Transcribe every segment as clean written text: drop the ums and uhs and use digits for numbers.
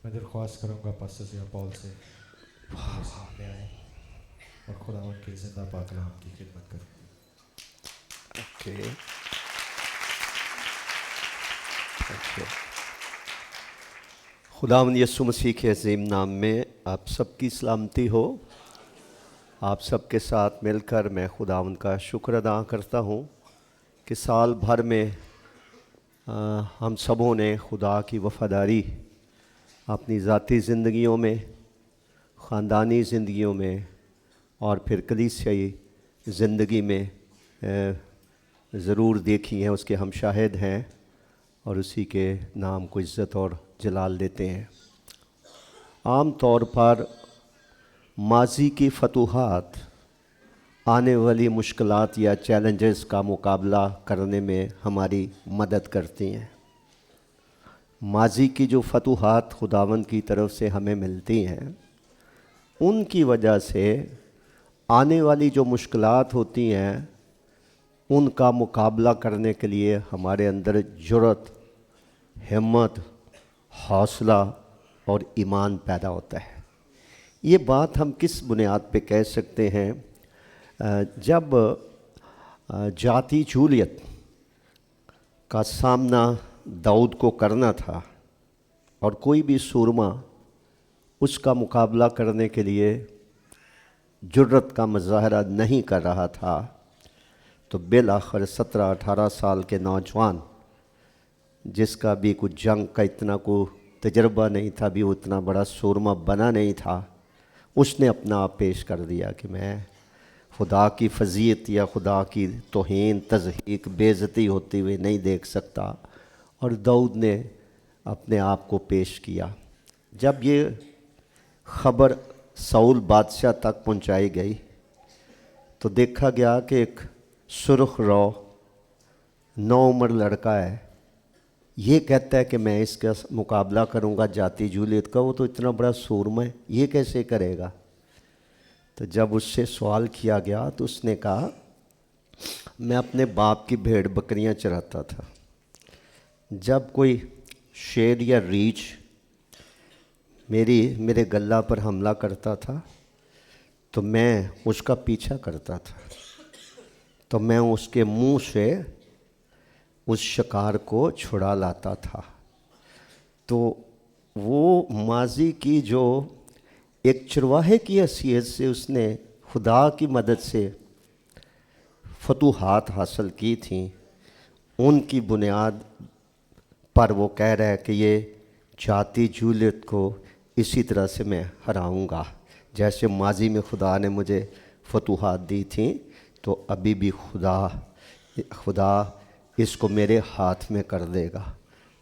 میں درخواست کروں گا پاسٹر ضیاء پال سے میرے سامنے آئیں اور خداوند کے زندہ پاک کلام کی خدمت کریں۔ خداوند یسوع مسیح کے عظیم نام میں آپ سب کی سلامتی ہو۔ آپ سب کے ساتھ مل کر میں خداوند کا شکر ادا کرتا ہوں کہ سال بھر میں ہم سبوں نے خدا کی وفاداری اپنی ذاتی زندگیوں میں، خاندانی زندگیوں میں اور پھر کلیسیائی زندگی میں ضرور دیکھی ہیں، اس کے ہم شاہد ہیں اور اسی کے نام کو عزت اور جلال دیتے ہیں۔ عام طور پر ماضی کی فتوحات آنے والی مشکلات یا چیلنجز کا مقابلہ کرنے میں ہماری مدد کرتی ہیں۔ ماضی کی جو فتوحات خداوند کی طرف سے ہمیں ملتی ہیں، ان کی وجہ سے آنے والی جو مشکلات ہوتی ہیں ان کا مقابلہ کرنے کے لیے ہمارے اندر جرأت، ہمت، حوصلہ اور ایمان پیدا ہوتا ہے۔ یہ بات ہم کس بنیاد پہ کہہ سکتے ہیں؟ جب جاتی جولیت کا سامنا داؤد کو کرنا تھا اور کوئی بھی سورما اس کا مقابلہ کرنے کے لیے جرأت کا مظاہرہ نہیں کر رہا تھا، تو بالآخر 17-18 سال کے نوجوان جس کا بھی کوئی جنگ کا اتنا کوئی تجربہ نہیں تھا، بھی وہ اتنا بڑا سورما بنا نہیں تھا، اس نے اپنا آپ پیش کر دیا کہ میں خدا کی فضیلت یا خدا کی توہین، تضحیق، بے عزتی ہوتی ہوئی نہیں دیکھ سکتا، اور داؤد نے اپنے آپ کو پیش کیا۔ جب یہ خبر ساؤل بادشاہ تک پہنچائی گئی تو دیکھا گیا کہ ایک سرخ رو نوعمر لڑکا ہے، یہ کہتا ہے کہ میں اس کا مقابلہ کروں گا جاتی جولیت کا، وہ تو اتنا بڑا سورما ہے، یہ کیسے کرے گا؟ تو جب اس سے سوال کیا گیا تو اس نے کہا میں اپنے باپ کی بھیڑ بکریاں چراتا تھا، جب کوئی شیر یا ریچھ میرے گلہ پر حملہ کرتا تھا تو میں اس کا پیچھا کرتا تھا، تو میں اس کے منہ سے اس شکار کو چھڑا لاتا تھا۔ تو وہ ماضی کی جو ایک چرواہے کی حیثیت سے اس نے خدا کی مدد سے فتوحات حاصل کی تھیں، ان کی بنیاد پر وہ کہہ رہا ہے کہ یہ جاتی جولیت کو اسی طرح سے میں ہراؤں گا، جیسے ماضی میں خدا نے مجھے فتوحات دی تھیں، تو ابھی بھی خدا اس کو میرے ہاتھ میں کر دے گا،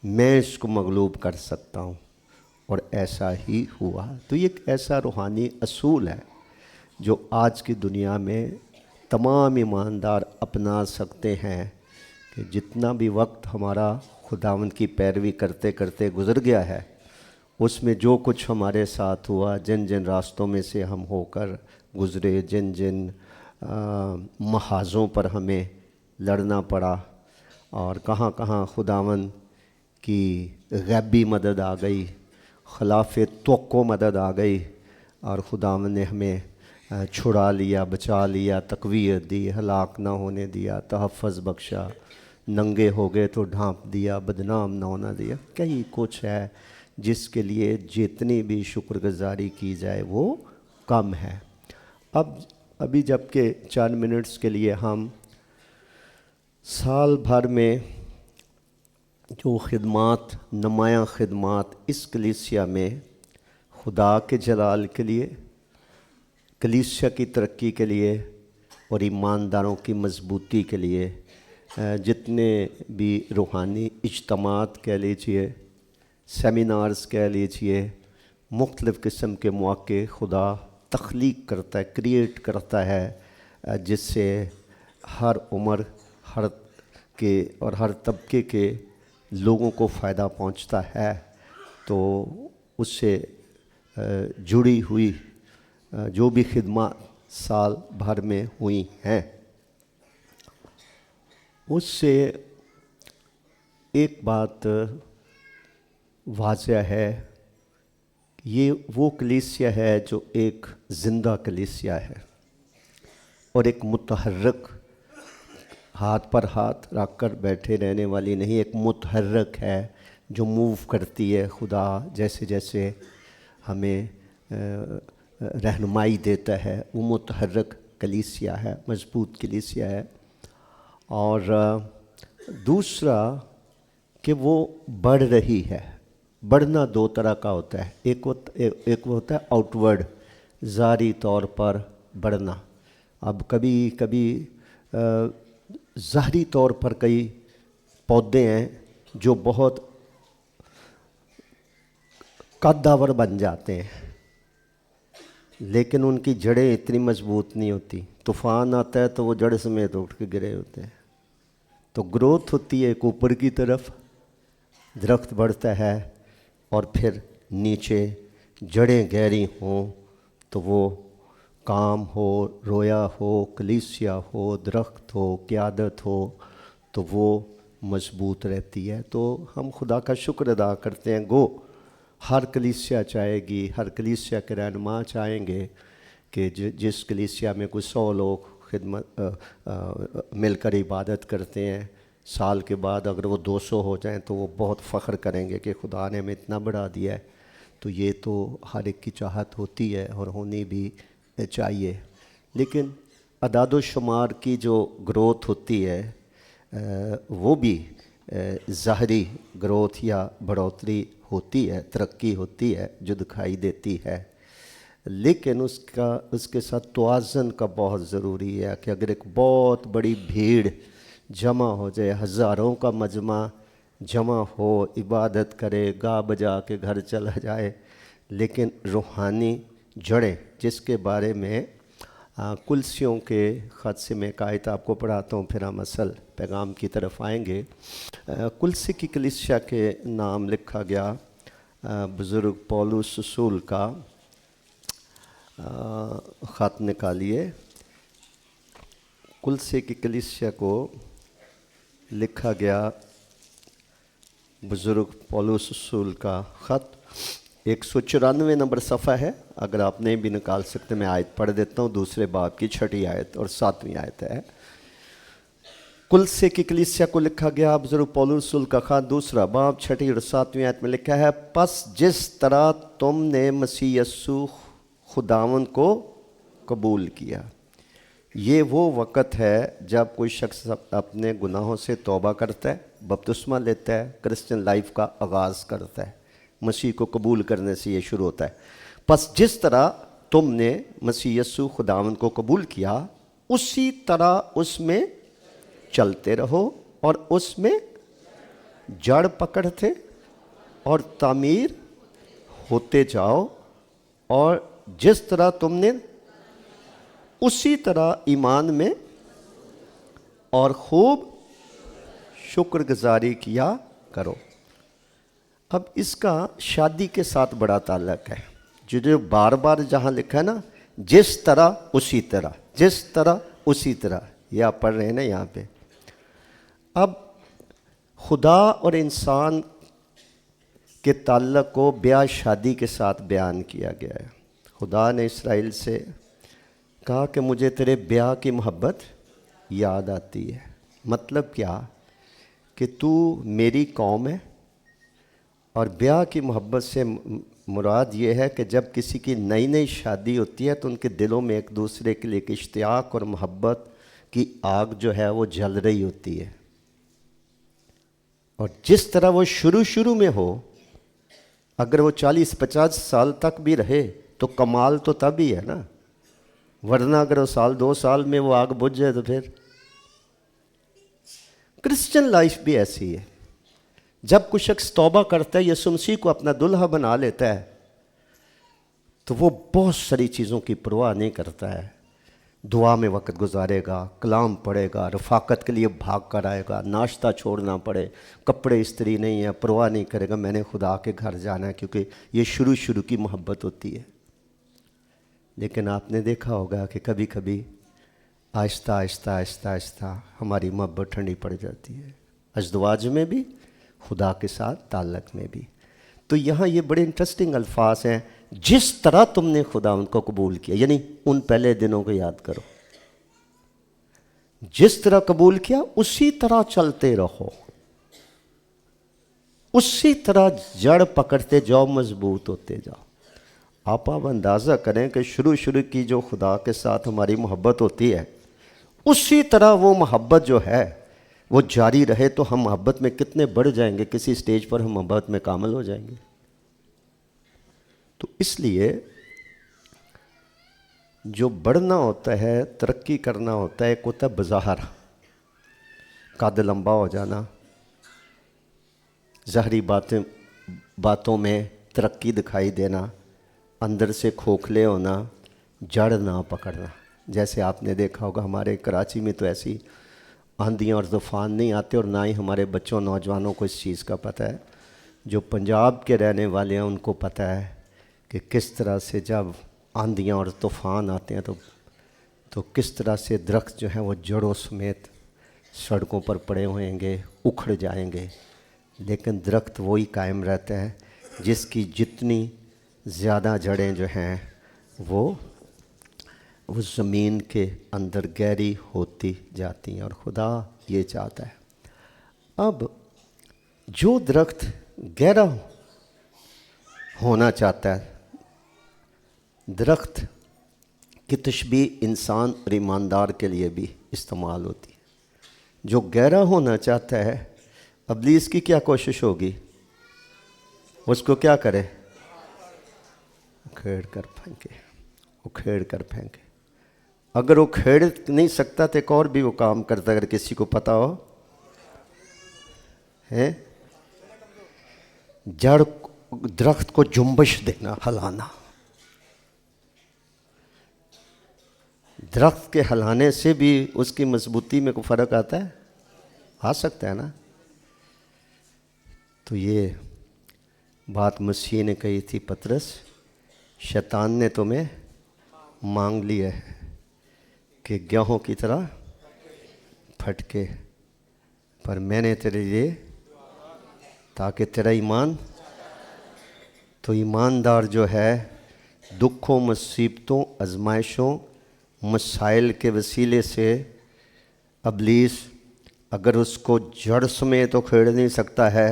میں اس کو مغلوب کر سکتا ہوں، اور ایسا ہی ہوا۔ تو یہ ایک ایسا روحانی اصول ہے جو آج کی دنیا میں تمام ایماندار اپنا سکتے ہیں، کہ جتنا بھی وقت ہمارا خداوند کی پیروی کرتے کرتے گزر گیا ہے، اس میں جو کچھ ہمارے ساتھ ہوا، جن جن راستوں میں سے ہم ہو کر گزرے، جن جن محاذوں پر ہمیں لڑنا پڑا، اور کہاں کہاں خداوند کی غیبی مدد آ گئی، خلاف توقع مدد آ گئی، اور خداوند نے ہمیں چھڑا لیا، بچا لیا، تقویت دی، ہلاک نہ ہونے دیا، تحفظ بخشا، ننگے ہو گئے تو ڈھانپ دیا، بدنام نہ ہونا دیا۔ کئی کچھ ہے جس کے لیے جتنی بھی شکر گزاری کی جائے وہ کم ہے۔ ابھی جب کہ چند منٹس کے لیے ہم سال بھر میں جو خدمات، نمایاں خدمات اس کلیسیا میں خدا کے جلال کے لیے، کلیسیا کی ترقی کے لیے اور ایمانداروں کی مضبوطی کے لیے جتنے بھی روحانی اجتماعات کہہ لیجئے، سیمینارز کہہ لیجئے، مختلف قسم کے مواقع خدا تخلیق کرتا ہے، کریٹ کرتا ہے، جس سے ہر عمر، ہر کے اور ہر طبقے کے لوگوں کو فائدہ پہنچتا ہے۔ تو اس سے جڑی ہوئی جو بھی خدمات سال بھر میں ہوئی ہیں، اس سے ایک بات واضح ہے یہ وہ کلیسیا ہے جو ایک زندہ کلیسیا ہے اور ایک متحرک، ہاتھ پر ہاتھ رکھ کر بیٹھے رہنے والی نہیں، ایک متحرک ہے جو موو کرتی ہے۔ خدا جیسے جیسے ہمیں رہنمائی دیتا ہے، وہ متحرک کلیسیا ہے، مضبوط کلیسیا ہے۔ اور دوسرا کہ وہ بڑھ رہی ہے۔ بڑھنا دو طرح کا ہوتا ہے، ایک ہوتا ہے آؤٹ ورڈ، ظاہری طور پر بڑھنا۔ اب کبھی کبھی ظاہری طور پر کئی پودے ہیں جو بہت قدآور بن جاتے ہیں، لیکن ان کی جڑیں اتنی مضبوط نہیں ہوتی، طوفان آتا ہے تو وہ جڑ سمیت اٹھ کے گرے ہوتے ہیں۔ تو گروتھ ہوتی ہے ایک اوپر کی طرف، درخت بڑھتا ہے، اور پھر نیچے جڑیں گہری ہوں تو وہ کام ہو، رویا ہو، کلیسیا ہو، درخت ہو، قیادت ہو، تو وہ مضبوط رہتی ہے۔ تو ہم خدا کا شکر ادا کرتے ہیں۔ گو ہر کلیسیا چاہے گی، ہر کلیسیا کے رہنما چاہیں گے کہ جس کلیسیا میں کوئی 100 لوگ خدمت مل کر عبادت کرتے ہیں، سال کے بعد اگر وہ 200 ہو جائیں تو وہ بہت فخر کریں گے کہ خدا نے ہمیں اتنا بڑھا دیا ہے۔ تو یہ تو ہر ایک کی چاہت ہوتی ہے اور ہونی بھی چاہیے، لیکن اعداد و شمار کی جو گروتھ ہوتی ہے وہ بھی ظاہری گروتھ یا بڑھوتری ہوتی ہے، ترقی ہوتی ہے جو دکھائی دیتی ہے، لیکن اس کے ساتھ توازن کا بہت ضروری ہے کہ اگر ایک بہت بڑی بھیڑ جمع ہو جائے، ہزاروں کا مجمع جمع ہو، عبادت کرے، گا بجا کے گھر چلا جائے، لیکن روحانی جڑیں جس کے بارے میں کلسیوں کے خط سے میں ایک آیت آپ کو پڑھاتا ہوں، پھر ہم اصل پیغام کی طرف آئیں گے۔ کلسی کی کلیسیا کے نام لکھا گیا بزرگ پولس رسول کا خط نکالیے۔ کلسی کی کلیسیا کو لکھا گیا بزرگ پولس رسول کا خط، 194 نمبر صفحہ ہے، اگر آپ نہیں بھی نکال سکتے میں آیت پڑھ دیتا ہوں، دوسرے باب کی 6 آیت اور 7ویں آیت ہے۔ کلسی کی کلیسیا کو لکھا گیا بزرگ پولس رسول کا خط، دوسرا باب 6 اور 7ویں آیت میں لکھا ہے، پس جس طرح تم نے مسیح یسوع خداوند کو قبول کیا۔ یہ وہ وقت ہے جب کوئی شخص اپنے گناہوں سے توبہ کرتا ہے، بپتسمہ لیتا ہے، کرسچن لائف کا آغاز کرتا ہے۔ مسیح کو قبول کرنے سے یہ شروع ہوتا ہے۔ پس جس طرح تم نے مسیح یسوع خداوند کو قبول کیا، اسی طرح اس میں چلتے رہو اور اس میں جڑ پکڑتے اور تعمیر ہوتے جاؤ، اور جس طرح تم نے اسی طرح ایمان میں اور خوب شکر گزاری کیا کرو۔ اب اس کا شادی کے ساتھ بڑا تعلق ہے، جو بار بار جہاں لکھا ہے نا، جس طرح اسی طرح، جس طرح اسی طرح، یہ آپ پڑھ رہے ہیں نا یہاں پہ۔ اب خدا اور انسان کے تعلق کو بیاہ شادی کے ساتھ بیان کیا گیا ہے۔ خدا نے اسرائیل سے کہا کہ مجھے تیرے بیاہ کی محبت یاد آتی ہے۔ مطلب کیا کہ تو میری قوم ہے، اور بیاہ کی محبت سے مراد یہ ہے کہ جب کسی کی نئی نئی شادی ہوتی ہے تو ان کے دلوں میں ایک دوسرے کے لیے ایک اشتیاق اور محبت کی آگ جو ہے وہ جل رہی ہوتی ہے، اور جس طرح وہ شروع میں ہو، اگر وہ 40-50 سال تک بھی رہے تو کمال تو تب ہی ہے نا، ورنہ اگر وہ 1-2 سال میں وہ آگ بجھ جائے تو پھر۔ کرسچن لائف بھی ایسی ہے، جب کوئی شخص توبہ کرتا ہے، یسوع مسیح کو اپنا دلہا بنا لیتا ہے، تو وہ بہت ساری چیزوں کی پرواہ نہیں کرتا ہے۔ دعا میں وقت گزارے گا، کلام پڑھے گا، رفاقت کے لیے بھاگ کر آئے گا، ناشتہ چھوڑنا پڑے، کپڑے استری نہیں ہے، پرواہ نہیں کرے گا، میں نے خدا کے گھر جانا ہے، کیونکہ یہ شروع کی محبت ہوتی ہے۔ لیکن آپ نے دیکھا ہوگا کہ کبھی کبھی آہستہ ہماری محبت ٹھنڈی پڑ جاتی ہے، ازدواج میں بھی، خدا کے ساتھ تعلق میں بھی۔ تو یہاں یہ بڑے انٹرسٹنگ الفاظ ہیں، جس طرح تم نے خدا ان کو قبول کیا، یعنی ان پہلے دنوں کو یاد کرو، جس طرح قبول کیا اسی طرح چلتے رہو، اسی طرح جڑ پکڑتے جاؤ، مضبوط ہوتے جاؤ۔ آپ اندازہ کریں کہ شروع کی جو خدا کے ساتھ ہماری محبت ہوتی ہے، اسی طرح وہ محبت جو ہے وہ جاری رہے تو ہم محبت میں کتنے بڑھ جائیں گے، کسی سٹیج پر ہم محبت میں کامل ہو جائیں گے۔ تو اس لیے جو بڑھنا ہوتا ہے، ترقی کرنا ہوتا ہے، ایک ہوتا ہے بظاہر، قد لمبا ہو جانا، ظاہری باتوں میں ترقی دکھائی دینا، اندر سے کھوکھلے ہونا، جڑ نہ پکڑنا۔ جیسے آپ نے دیکھا ہوگا ہمارے کراچی میں تو ایسی آندھیاں اور طوفان نہیں آتے، اور نہ ہی ہمارے بچوں نوجوانوں کو اس چیز کا پتہ ہے۔ جو پنجاب کے رہنے والے ہیں ان کو پتہ ہے کہ کس طرح سے جب آندھیاں اور طوفان آتے ہیں تو کس طرح سے درخت جو ہیں وہ جڑوں سمیت سڑکوں پر پڑے ہوئیں گے، اکھڑ جائیں گے، لیکن درخت وہی قائم رہتا ہے جس کی جتنی زیادہ جڑیں جو ہیں وہ زمین کے اندر گہری ہوتی جاتی ہیں، اور خدا یہ چاہتا ہے۔ اب جو درخت گہرا ہونا چاہتا ہے، درخت کی تشبیہ انسان اور ایماندار کے لیے بھی استعمال ہوتی ہے۔ جو گہرا ہونا چاہتا ہے، ابلیس کی کیا کوشش ہوگی؟ اس کو کیا کرے؟ اکھیڑ کر پھینکے، اکھیڑ کر پھینکے۔ اگر وہ کھیڑ نہیں سکتا تو ایک اور بھی وہ کام کرتا، اگر کسی کو پتا ہو، جڑ درخت کو جنبش دینا، ہلانا۔ درخت کے ہلانے سے بھی اس کی مضبوطی میں کوئی فرق آتا ہے؟ آ سکتا ہے نا۔ تو یہ بات مسیح نے کہی تھی، پطرس شیطان نے تمہیں مانگ لیا ہے کہ گیہوں کی طرح پھٹکے، پر میں نے تیرے لیے تاکہ تیرا ایمان، تو ایماندار جو ہے دکھوں، مصیبتوں، آزمائشوں، مسائل کے وسیلے سے ابلیس اگر اس کو جڑ سمیت تو کھیڑ نہیں سکتا ہے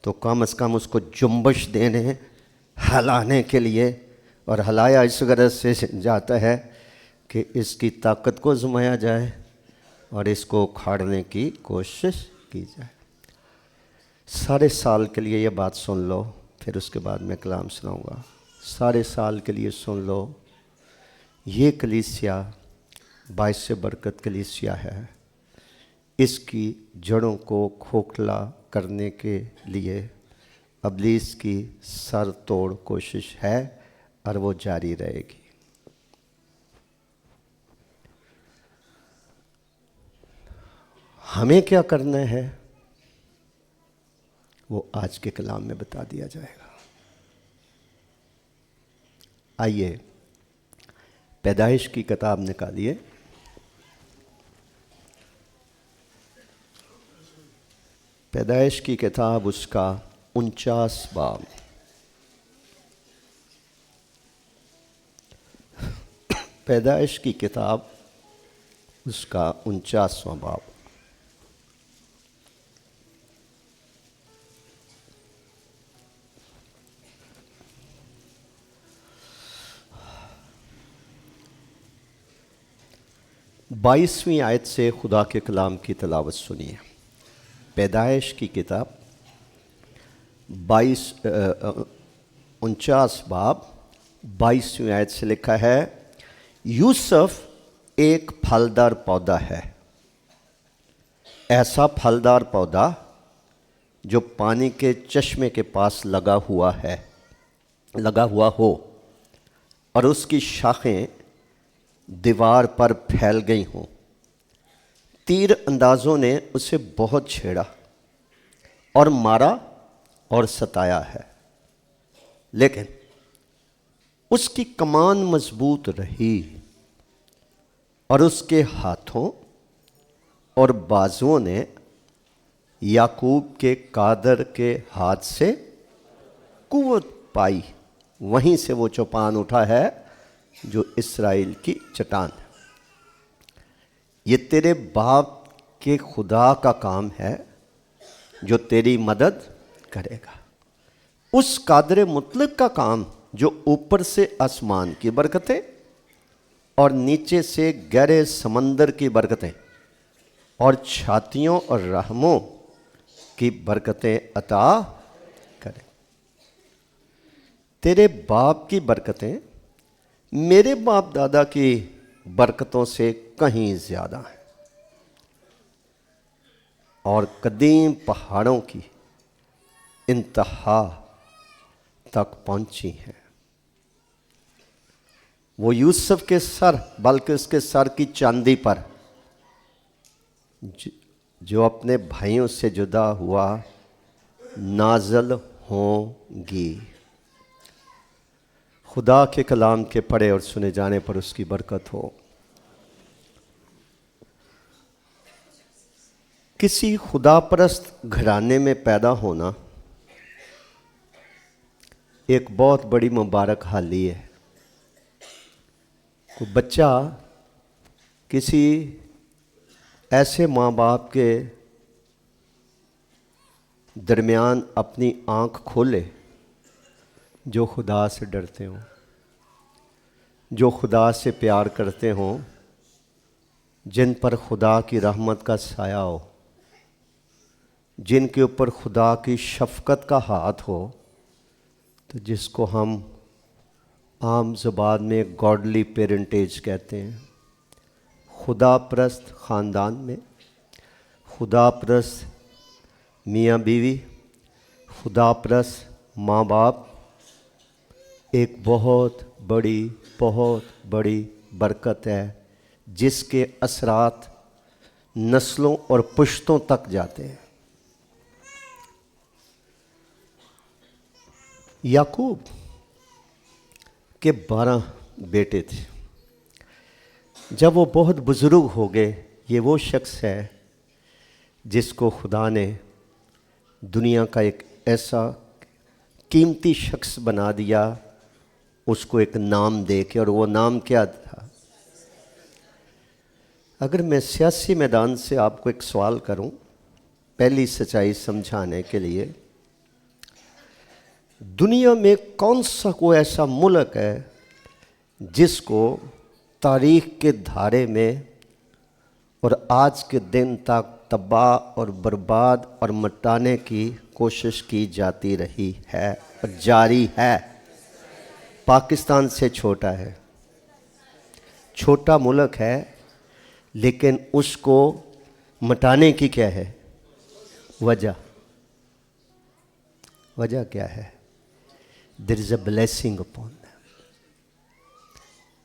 تو کم از کم اس کو جنبش دینے، ہلانے کے لیے، اور ہلایا اس غرض سے جاتا ہے کہ اس کی طاقت کو آزمایا جائے اور اس کو اکھاڑنے کی کوشش کی جائے۔ سارے سال کے لیے یہ بات سن لو، پھر اس کے بعد میں کلام سناؤں گا۔ سارے سال کے لیے سن لو، یہ کلیسیا باعث برکت کلیسیا ہے۔ اس کی جڑوں کو کھوکھلا کرنے کے لیے ابلیس کی سر توڑ کوشش ہے اور وہ جاری رہے گی۔ ہمیں کیا کرنا ہے وہ آج کے کلام میں بتا دیا جائے گا۔ آئیے پیدائش کی کتاب نکالیے، پیدائش کی کتاب اس کا 49 باب، پیدائش کی کتاب اس کا 49واں باب۔ بائیسویں آیت سے خدا کے کلام کی تلاوت سنیے۔ پیدائش کی کتاب 49 باب 22ویں آیت سے لکھا ہے، یوسف ایک پھلدار پودا ہے، ایسا پھلدار پودا جو پانی کے چشمے کے پاس لگا ہوا ہو اور اس کی شاخیں دیوار پر پھیل گئی ہوں۔ تیر اندازوں نے اسے بہت چھیڑا اور مارا اور ستایا ہے، لیکن اس کی کمان مضبوط رہی اور اس کے ہاتھوں اور بازوؤں نے یعقوب کے قادر کے ہاتھ سے قوت پائی، وہیں سے وہ چوپان اٹھا ہے جو اسرائیل کی چٹان ہے۔ یہ تیرے باپ کے خدا کا کام ہے جو تیری مدد کرے گا، اس قادر مطلق کا کام جو اوپر سے آسمان کی برکتیں اور نیچے سے گہرے سمندر کی برکتیں اور چھاتیوں اور رحموں کی برکتیں عطا کرے۔ تیرے باپ کی برکتیں میرے باپ دادا کی برکتوں سے کہیں زیادہ ہیں اور قدیم پہاڑوں کی انتہا تک پہنچی ہیں۔ وہ یوسف کے سر بلکہ اس کے سر کی چاندی پر جو اپنے بھائیوں سے جدا ہوا نازل ہوں گی۔ خدا کے کلام کے پڑھے اور سنے جانے پر اس کی برکت ہو۔ کسی خدا پرست گھرانے میں پیدا ہونا ایک بہت بڑی مبارک حالی ہے۔ کوئی بچہ کسی ایسے ماں باپ کے درمیان اپنی آنکھ کھولے جو خدا سے ڈرتے ہوں، جو خدا سے پیار کرتے ہوں، جن پر خدا کی رحمت کا سایہ ہو، جن کے اوپر خدا کی شفقت کا ہاتھ ہو، تو جس کو ہم عام زبان میں گاڈلی پیرنٹیج کہتے ہیں۔ خدا پرست خاندان میں خدا پرست میاں بیوی، خدا پرست ماں باپ ایک بہت بڑی برکت ہے جس کے اثرات نسلوں اور پشتوں تک جاتے ہیں۔ یعقوب کے 12 بیٹے تھے۔ جب وہ بہت بزرگ ہو گئے، یہ وہ شخص ہے جس کو خدا نے دنیا کا ایک ایسا قیمتی شخص بنا دیا، اس کو ایک نام دے کے، اور وہ نام کیا تھا؟ اگر میں سیاسی میدان سے آپ کو ایک سوال کروں پہلی سچائی سمجھانے کے لیے، دنیا میں کون سا کوئی ایسا ملک ہے جس کو تاریخ کے دھارے میں اور آج کے دن تک تباہ اور برباد اور مٹانے کی کوشش کی جاتی رہی ہے اور جاری ہے؟ پاکستان سے چھوٹا ہے، چھوٹا ملک ہے، لیکن اس کو مٹانے کی کیا ہے وجہ کیا ہے؟ There is a blessing upon them.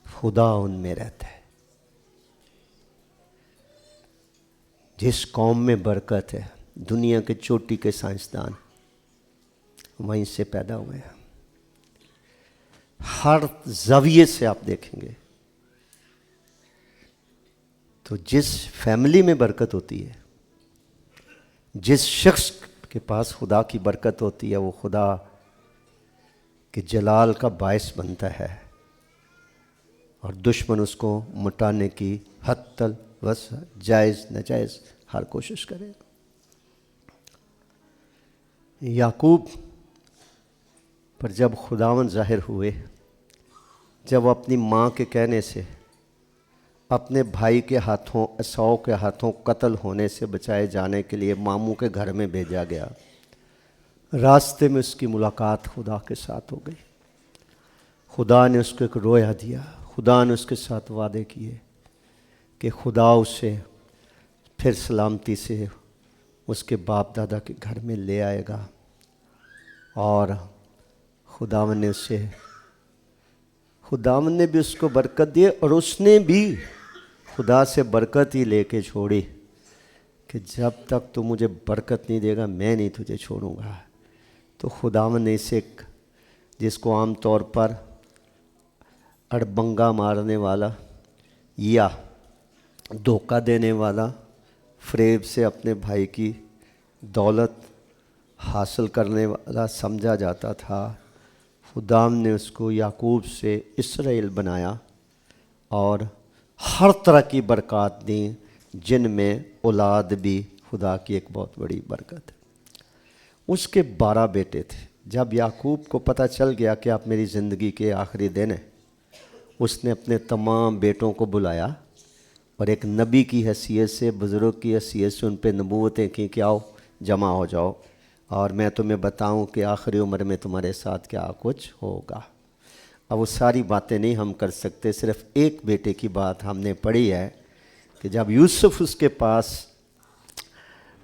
خدا ان میں رہتا ہے۔ جس قوم میں برکت ہے، دنیا کے چوٹی کے سائنسدان وہیں سے پیدا ہوئے ہیں۔ ہر زاویے سے آپ دیکھیں گے تو جس فیملی میں برکت ہوتی ہے، جس شخص کے پاس خدا کی برکت ہوتی ہے، وہ خدا کے جلال کا باعث بنتا ہے اور دشمن اس کو مٹانے کی حتی الوسع جائز ناجائز ہر کوشش کرے۔ یعقوب پر جب خداوند ظاہر ہوئے، جب وہ اپنی ماں کے کہنے سے اپنے بھائی کے ہاتھوں، عیساؤ کے ہاتھوں قتل ہونے سے بچائے جانے کے لیے ماموں کے گھر میں بھیجا گیا، راستے میں اس کی ملاقات خدا کے ساتھ ہو گئی۔ خدا نے اس کو ایک رویا دیا، خدا نے اس کے ساتھ وعدے کیے کہ خدا اسے پھر سلامتی سے اس کے باپ دادا کے گھر میں لے آئے گا، اور خداوند نے بھی اس کو برکت دی، اور اس نے بھی خدا سے برکت ہی لے کے چھوڑی کہ جب تک تو مجھے برکت نہیں دے گا میں نہیں تجھے چھوڑوں گا۔ تو خداوند نے اسے، جس کو عام طور پر اڑبنگا مارنے والا یا دھوکہ دینے والا، فریب سے اپنے بھائی کی دولت हासिल करने वाला समझा जाता था, खुदाम ने उसको याकूब से इसराइल बनाया और हर तरह की बरक़ात दी, जिनमें औलाद भी खुदा की एक बहुत बड़ी बरकत है। उसके 12 बेटे थे। जब याकूब को पता चल गया कि आप मेरी ज़िंदगी के आखिरी दिन हैं, उसने अपने तमाम बेटों को बुलाया और एक नबी की हैसियत से, बुज़ुर्ग की हैसियत से उन पर नबूवतें की कि आओ जमा हो जाओ और मैं तुम्हें बताऊं कि आखिरी उम्र में तुम्हारे साथ क्या कुछ होगा। अब वो सारी बातें नहीं हम कर सकते, सिर्फ एक बेटे की बात हमने पढ़ी है कि जब यूसुफ उसके पास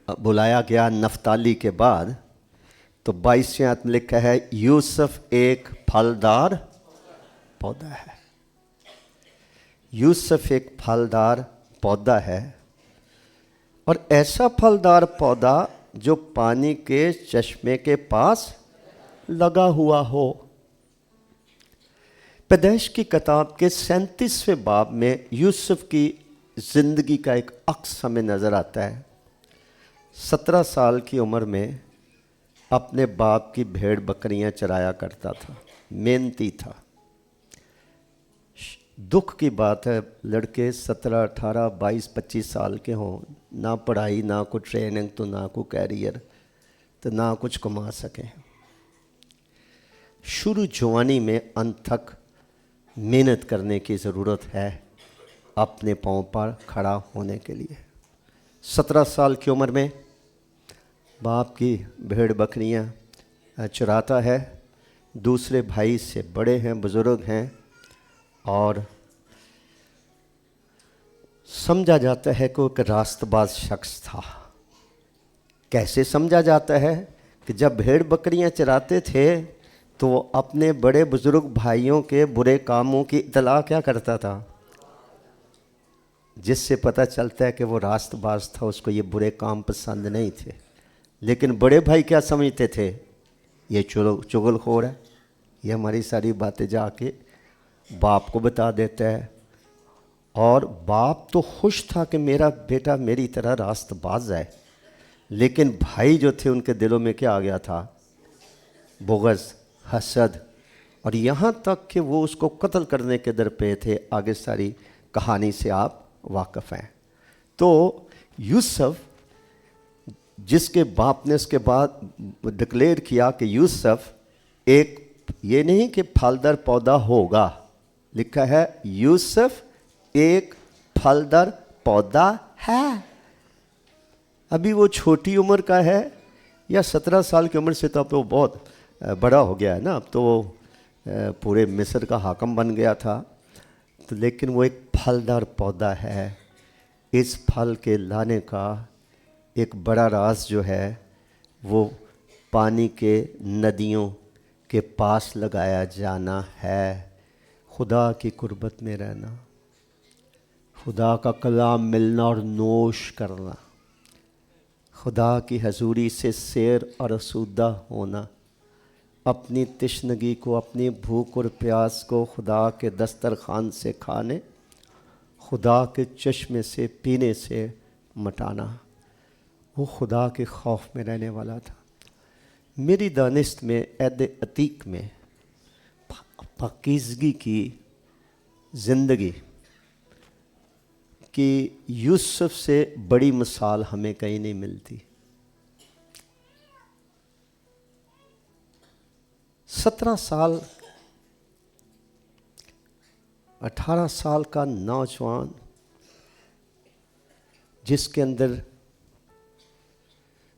बुलाया गया नफ्ताली के बाद, तो 22वें आयत में लिखा है यूसुफ एक फलदार पौधा है। यूसुफ एक फलदार पौधा है और ऐसा फलदार पौधा जो पानी के चश्मे के पास लगा हुआ हो। पैदाइश की किताब के 37वें बाब में यूसुफ की ज़िंदगी का एक अक्स हमें नज़र आता है। 17 साल की उम्र में अपने बाप की भेड़ बकरियां चराया करता था, मेहनती था। दुख की बात है, लड़के 17, 18, 22, 25 साल के हों, ना पढ़ाई, ना कुछ ट्रेनिंग, तो ना कोई कैरियर, तो ना कुछ कमा सकें। शुरू जवानी में अंत तक मेहनत करने की ज़रूरत है अपने पाँव पर खड़ा होने के लिए। 17 साल की उम्र में बाप की भेड़ बकरियां चराता है, दूसरे भाई से बड़े हैं, बुज़ुर्ग हैं, और समझा जाता है कि वो एक रास्तबाज शख्स था। कैसे समझा जाता है कि जब भेड़ बकरियां चराते थे तो वो अपने बड़े बुज़ुर्ग भाइयों के बुरे कामों की इत्तला क्या करता था, जिससे पता चलता है कि वो रास्तबाज था, उसको ये बुरे काम पसंद नहीं थे। लेकिन बड़े भाई क्या समझते थे, ये चुगलखोर है, ये हमारी सारी बातें जाके बाप को बता देता है। और बाप तो खुश था कि मेरा बेटा मेरी तरह रास्तबाज है, लेकिन भाई जो थे उनके दिलों में क्या आ गया था, बुग़्ज़, हसद, और यहाँ तक कि वो उसको कत्ल करने के दर पे थे। आगे सारी कहानी से आप वाकिफ़ हैं। तो यूसुफ, जिसके बाप ने उसके बाद डिक्लेयर किया कि यूसुफ एक, ये नहीं कि फलदार पौधा होगा, लिखा है यूसुफ एक फलदार पौधा है। अभी वो छोटी उम्र का है, या 17 साल की उम्र से तो अब तो बहुत बड़ा हो गया है ना, अब तो वो पूरे मिस्र का हाकम बन गया था। तो लेकिन वो एक फलदार पौधा है। इस फल के लाने का एक बड़ा राज जो है वो पानी के नदियों के पास लगाया जाना है, खुदा की कुर्बत में रहना, खुदा का कलाम मिलना और नोश करना, खुदा की हजूरी से सैर और आसूदा होना, अपनी तिश्नगी को, अपनी भूख और प्यास को खुदा के दस्तरखान से खाने, खुदा के चश्मे से पीने से मटाना। वो खुदा के खौफ में रहने वाला था। मेरी दानिश में ऐद अतीक में पाकीज़गी की ज़िंदगी कि यूसुफ से बड़ी मिसाल हमें कहीं नहीं मिलती। 17 साल 18 साल का नौजवान जिसके अंदर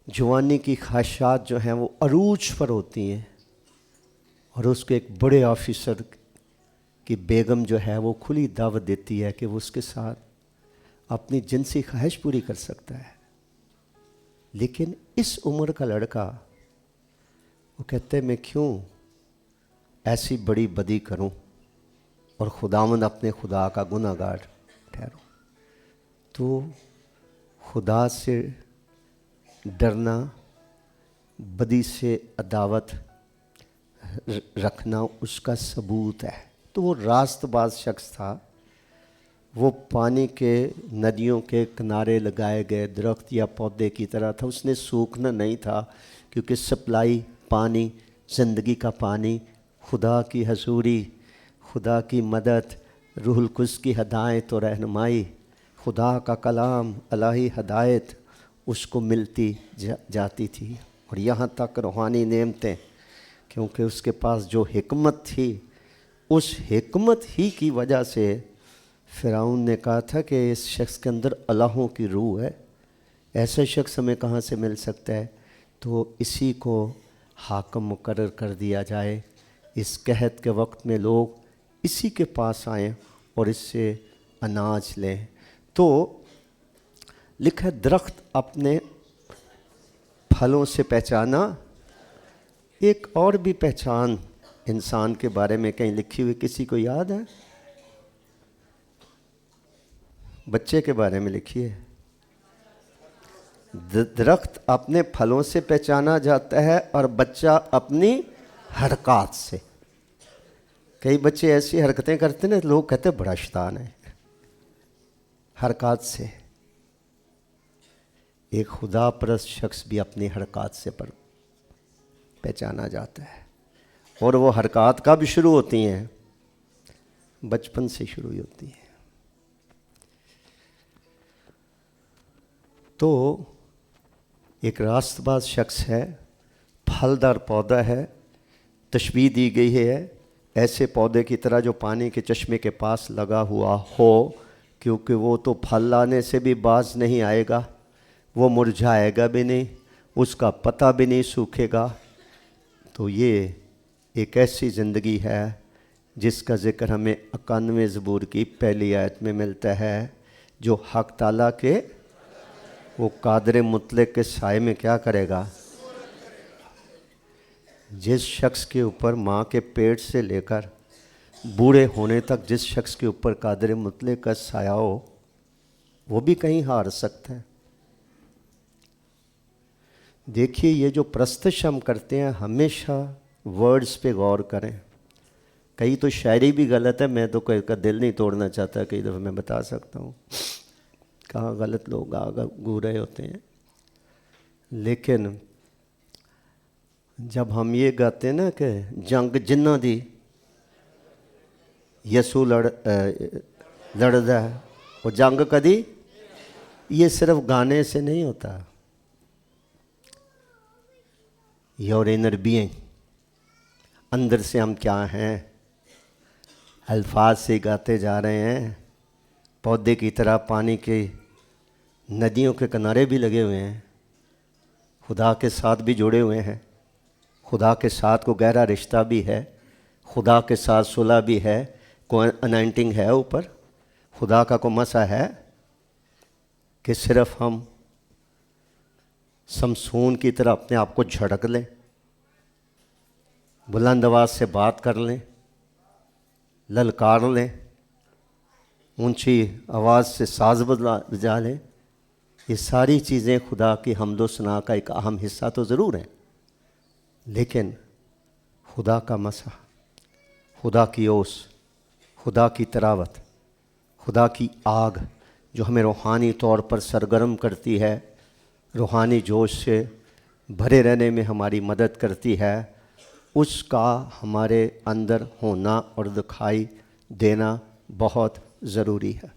जवानी की ख्वाहिशात जो हैं वो अरूज पर होती हैं, और उसको एक बड़े ऑफिसर की बेगम जो है वो खुली दावत देती है कि वो उसके साथ अपनी जिनसी ख्वाहिश पूरी कर सकता है। लेकिन इस उम्र का लड़का वो कहते हैं मैं क्यों ऐसी बड़ी बदी करूं और खुदावंद अपने खुदा का गुनाहगार ठहरूं। तो खुदा से डरना, बदी से अदावत रखना उसका सबूत है। तो वो रास्तबाज शख्स था, वो पानी के नदियों के किनारे लगाए गए दरख्त या पौधे की तरह था। उसने सूखना नहीं था, کیونکہ سپلائی پانی، زندگی کا پانی، خدا کی حضوری، خدا کی مدد، روح القدس کی ہدایت و رہنمائی، خدا کا کلام، الہی ہدایت اس کو ملتی جاتی تھی، اور یہاں تک روحانی نعمتیں، کیونکہ اس کے پاس جو حکمت تھی، اس حکمت ہی کی وجہ سے فرعون نے کہا تھا کہ اس شخص کے اندر الہوں کی روح ہے، ایسا شخص ہمیں کہاں سے مل سکتا ہے، تو اسی کو حاکم مقرر کر دیا جائے۔ اس قحط کے وقت میں لوگ اسی کے پاس آئیں اور اس سے اناج لیں۔ تو لکھا درخت اپنے پھلوں سے پہچانا۔ ایک اور بھی پہچان انسان کے بارے میں کہیں لکھی ہوئی کسی کو یاد ہے؟ بچے کے بارے میں لکھی ہے، درخت اپنے پھلوں سے پہچانا جاتا ہے اور بچہ اپنی حرکات سے۔ کئی بچے ایسی حرکتیں کرتے ہیں لوگ کہتے ہیں بڑا شیطان ہے۔ حرکات سے ایک خدا پرست شخص بھی اپنی حرکات سے پہچانا جاتا ہے، اور وہ حرکات کب شروع ہوتی ہیں؟ بچپن سے شروع ہوتی ہیں۔ تو ایک راست باز شخص ہے، پھلدار پودا ہے، تشبیہ دی گئی ہے ایسے پودے کی طرح جو پانی کے چشمے کے پاس لگا ہوا ہو، کیونکہ وہ تو پھل لانے سے بھی باز نہیں آئے گا، وہ مرجھائے گا بھی نہیں، اس کا پتا بھی نہیں سوکھے گا۔ تو یہ ایک ایسی زندگی ہے جس کا ذکر ہمیں 91 زبور کی پہلی آیت میں ملتا ہے، جو حق تعالیٰ کے وہ قادر مطلق کے سائے میں کیا کرے گا؟ جس شخص کے اوپر ماں کے پیٹ سے لے کر بوڑھے ہونے تک جس شخص کے اوپر قادر مطلق کا سایہ ہو، وہ بھی کہیں ہار سکتا ہے۔ دیکھیے یہ جو پرستش ہم کرتے ہیں، ہمیشہ ورڈز پہ غور کریں۔ کئی تو شاعری بھی غلط ہے، میں تو کوئی کا دل نہیں توڑنا چاہتا، کئی دفعہ میں بتا سکتا ہوں کہاں غلط لوگ گو رہے ہوتے ہیں۔ لیکن جب ہم یہ گاتے ہیں نا کہ جنگ جنہ دی یسو لڑدا ہے، وہ جنگ کدی، یہ صرف گانے سے نہیں ہوتا۔ یور انر بینگ، اندر سے ہم کیا ہیں، الفاظ سے گاتے جا رہے ہیں۔ پودے کی طرح پانی کے ندیوں کے کنارے بھی لگے ہوئے ہیں، خدا کے ساتھ بھی جڑے ہوئے ہیں، خدا کے ساتھ کو گہرا رشتہ بھی ہے، خدا کے ساتھ صلح بھی ہے، کوئی انائنٹنگ ہے اوپر، خدا کا کوئی مسا ہے کہ صرف ہم سمسون کی طرح اپنے آپ کو جھڑک لیں، بلند آواز سے بات کر لیں، للکار لیں، اونچی آواز سے ساز بجا لیں۔ یہ ساری چیزیں خدا کی حمد و ثنا کا ایک اہم حصہ تو ضرور ہیں، لیکن خدا کا مسا، خدا کی اوس، خدا کی تراوت، خدا کی آگ جو ہمیں روحانی طور پر سرگرم کرتی ہے، روحانی جوش سے بھرے رہنے میں ہماری مدد کرتی ہے، اس کا ہمارے اندر ہونا اور دکھائی دینا بہت ضروری ہے۔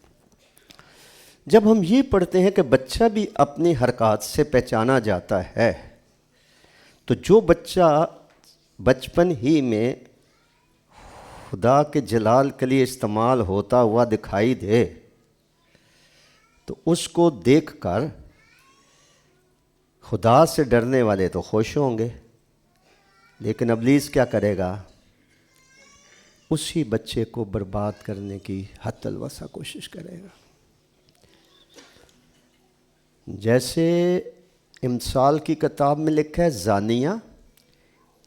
جب ہم یہ پڑھتے ہیں کہ بچہ بھی اپنی حرکات سے پہچانا جاتا ہے، تو جو بچہ بچپن ہی میں خدا کے جلال کے لیے استعمال ہوتا ہوا دکھائی دے، تو اس کو دیکھ کر خدا سے ڈرنے والے تو خوش ہوں گے، لیکن ابلیس کیا کرے گا؟ اسی بچے کو برباد کرنے کی حتی الوسع کوشش کرے گا۔ جیسے امثال کی کتاب میں لکھا ہے، زانیہ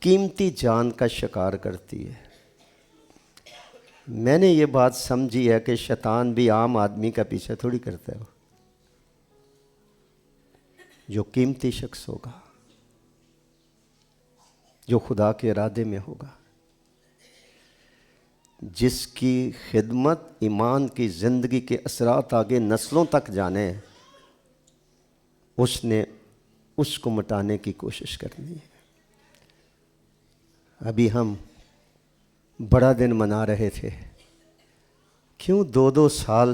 قیمتی جان کا شکار کرتی ہے۔ میں نے یہ بات سمجھی ہے کہ شیطان بھی عام آدمی کا پیچھا تھوڑی کرتا ہے، جو قیمتی شخص ہوگا، جو خدا کے ارادے میں ہوگا، جس کی خدمت ایمان کی زندگی کے اثرات آگے نسلوں تک جانے، اس نے उसको मिटाने की कोशिश करनी है। अभी हम बड़ा दिन मना रहे थे, क्यों 2-2 साल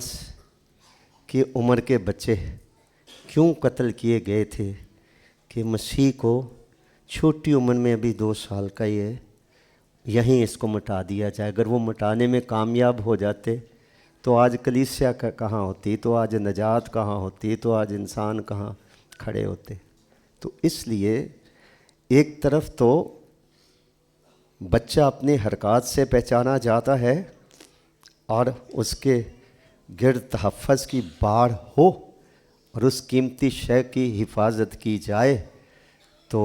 की उम्र के बच्चे क्यों कत्ल किए गए थे कि मसीह को छोटी उम्र में, अभी 2 साल का ही है, यहीं इसको मिटा दिया जाए। अगर वो मिटाने में कामयाब हो जाते तो आज कलीसिया कहाँ होती, तो आज नजात कहाँ होती, तो आज इंसान कहाँ खड़े होते। तो इसलिए एक तरफ तो बच्चा अपनी हरकत से पहचाना जाता है और उसके गिर्द तहफ़्फ़ुज़ की बाढ़ हो और उस कीमती शय की हिफाजत की जाए तो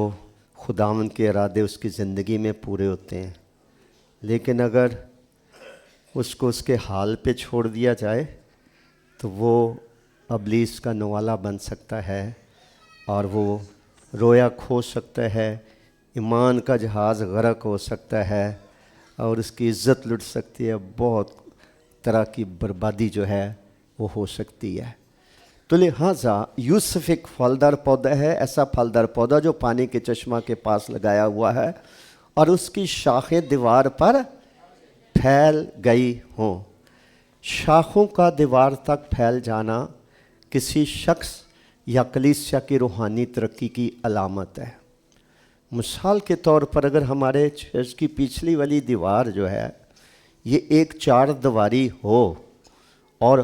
खुदावंद के इरादे उसकी ज़िंदगी में पूरे होते हैं। लेकिन अगर उसको उसके हाल पे छोड़ दिया जाए तो वो अबलीस का नवाला बन सकता है और वो रोया खो सकता है, ईमान का जहाज़ गरक हो सकता है और उसकी इज़्ज़त लुट सकती है, बहुत तरह की बर्बादी जो है वो हो सकती है। तो लिहाजा यूसुफ एक फलदार पौधा है, ऐसा फलदार पौधा जो पानी के चश्मा के पास लगाया हुआ है और उसकी शाखें दीवार पर फैल गई हों। शाखों का दीवार तक फैल जाना किसी शख्स या कलीसिया की रूहानी तरक्की की अलामत है। मिसाल के तौर पर अगर हमारे चर्च की पिछली वाली दीवार जो है ये एक 4 दीवारी हो और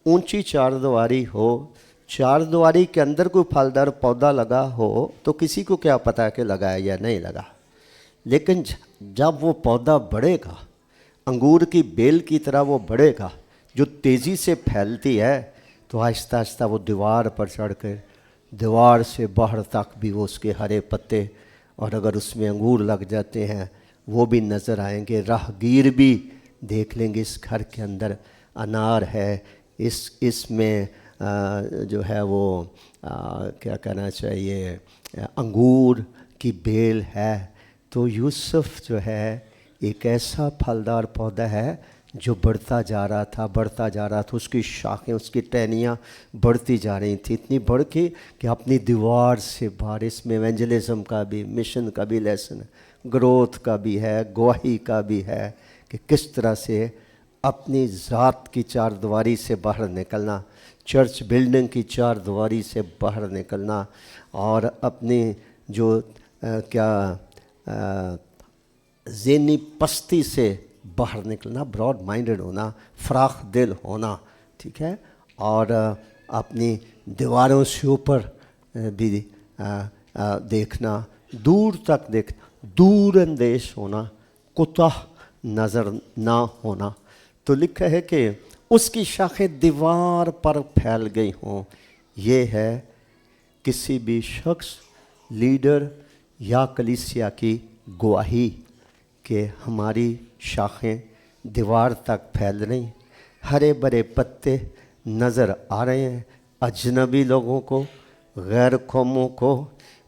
ऊंची 4 दीवारी हो, 4 दीवारी के अंदर कोई फलदार पौधा लगा हो तो किसी को क्या पता कि लगा है या नहीं लगा। लेकिन जब वो पौधा बढ़ेगा, अंगूर की बेल की तरह वो बढ़ेगा जो तेज़ी से फैलती है, तो आहिस्ता आहिस्ता वो दीवार पर चढ़कर दीवार से बाहर तक भी वो उसके हरे पत्ते, और अगर उसमें अंगूर लग जाते हैं वो भी नज़र आएंगे। राहगीर भी देख लेंगे इस घर के अंदर अनार है, इसमें जो है वो क्या कहना चाहिए, अंगूर की बेल है। तो यूसुफ जो है एक ऐसा फलदार पौधा है जो बढ़ता जा रहा था, उसकी शाखें, उसकी टहनियाँ बढ़ती जा रही थी, इतनी बढ़ के कि अपनी दीवार से बाहर। इसमें एवेंजलिज्म का भी, मिशन का भी लेसन है, ग्रोथ का भी है, गवाही का भी है कि किस तरह से अपनी ज़ात की 4 दीवारी से बाहर निकलना, चर्च बिल्डिंग की 4 दीवारी से बाहर निकलना और अपनी जो ज़हनी पस्ती से बाहर निकलना, ब्रॉड माइंडेड होना, फ़राख दिल होना, ठीक है, और अपनी दीवारों से ऊपर भी देखना, दूर तक देखना, दूर अंदेश होना, कुताह नज़र ना होना। तो लिखा है कि उसकी शाखें दीवार पर फैल गई हों। ये है किसी भी शख्स, लीडर या कलीसिया की गवाही कि हमारी शाखें दीवार तक फैल रही, हरे भरे पत्ते नज़र आ रहे हैं, अजनबी लोगों को, गैर कौमों को,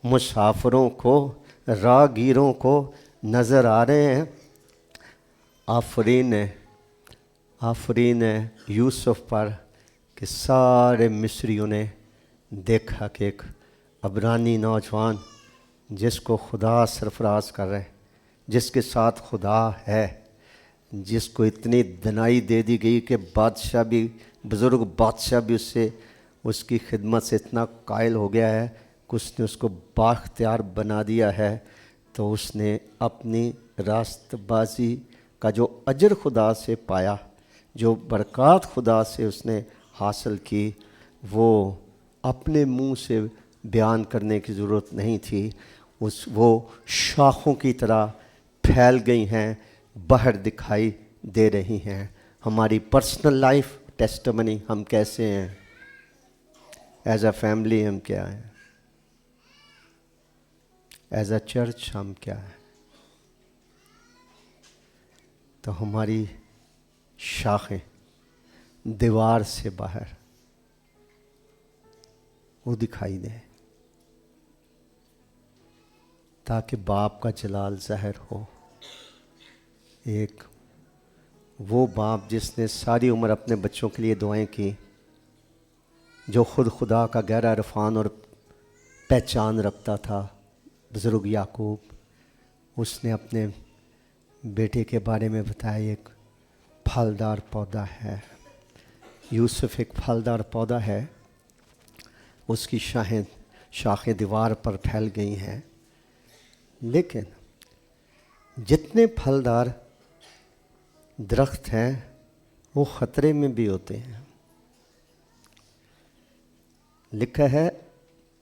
मुसाफिरों को, राहगीरों को नज़र आ रहे हैं। आफरीन है यूसुफ पर कि सारे मिस्रियों ने देखा कि एक अबरानी नौजवान जिसको खुदा सरफराज कर रहे हैं, जिसके साथ खुदा है, जिसको इतनी दनाई दे दी गई कि बादशाह भी, बुज़ुर्ग बादशाह भी उससे, उसकी खिदमत से इतना कायल हो गया है कि उसने उसको बाख्तियार बना दिया है। तो उसने अपनी रास्तबाजी का जो अजर खुदा से पाया, जो बरक़ात खुदा से उसने हासिल की, वो अपने मुंह से बयान करने की ज़रूरत नहीं थी। वो शाखों की तरह फैल गई हैं, बाहर दिखाई दे रही हैं। हमारी पर्सनल लाइफ टेस्टिमनी, हम कैसे हैं, एज अ फैमिली हम क्या हैं, एज अ चर्च हम क्या हैं। तो हमारी शाखें दीवार से बाहर वो दिखाई दे ताकि बाप का जलाल ज़ाहिर हो। एक वो बाप जिसने सारी उम्र अपने बच्चों के लिए दुआएं की, जो खुद खुदा का गहरा इरफान और पहचान रखता था। बुज़ुर्ग याकूब उसने अपने बेटे के बारे में बताया एक फलदार पौधा है। यूसुफ एक फलदार पौधा है, उसकी शाखें दीवार पर फैल गई हैं, लेकिन जितने फलदार दरख्त हैं वो ख़तरे में भी होते हैं। लिखा है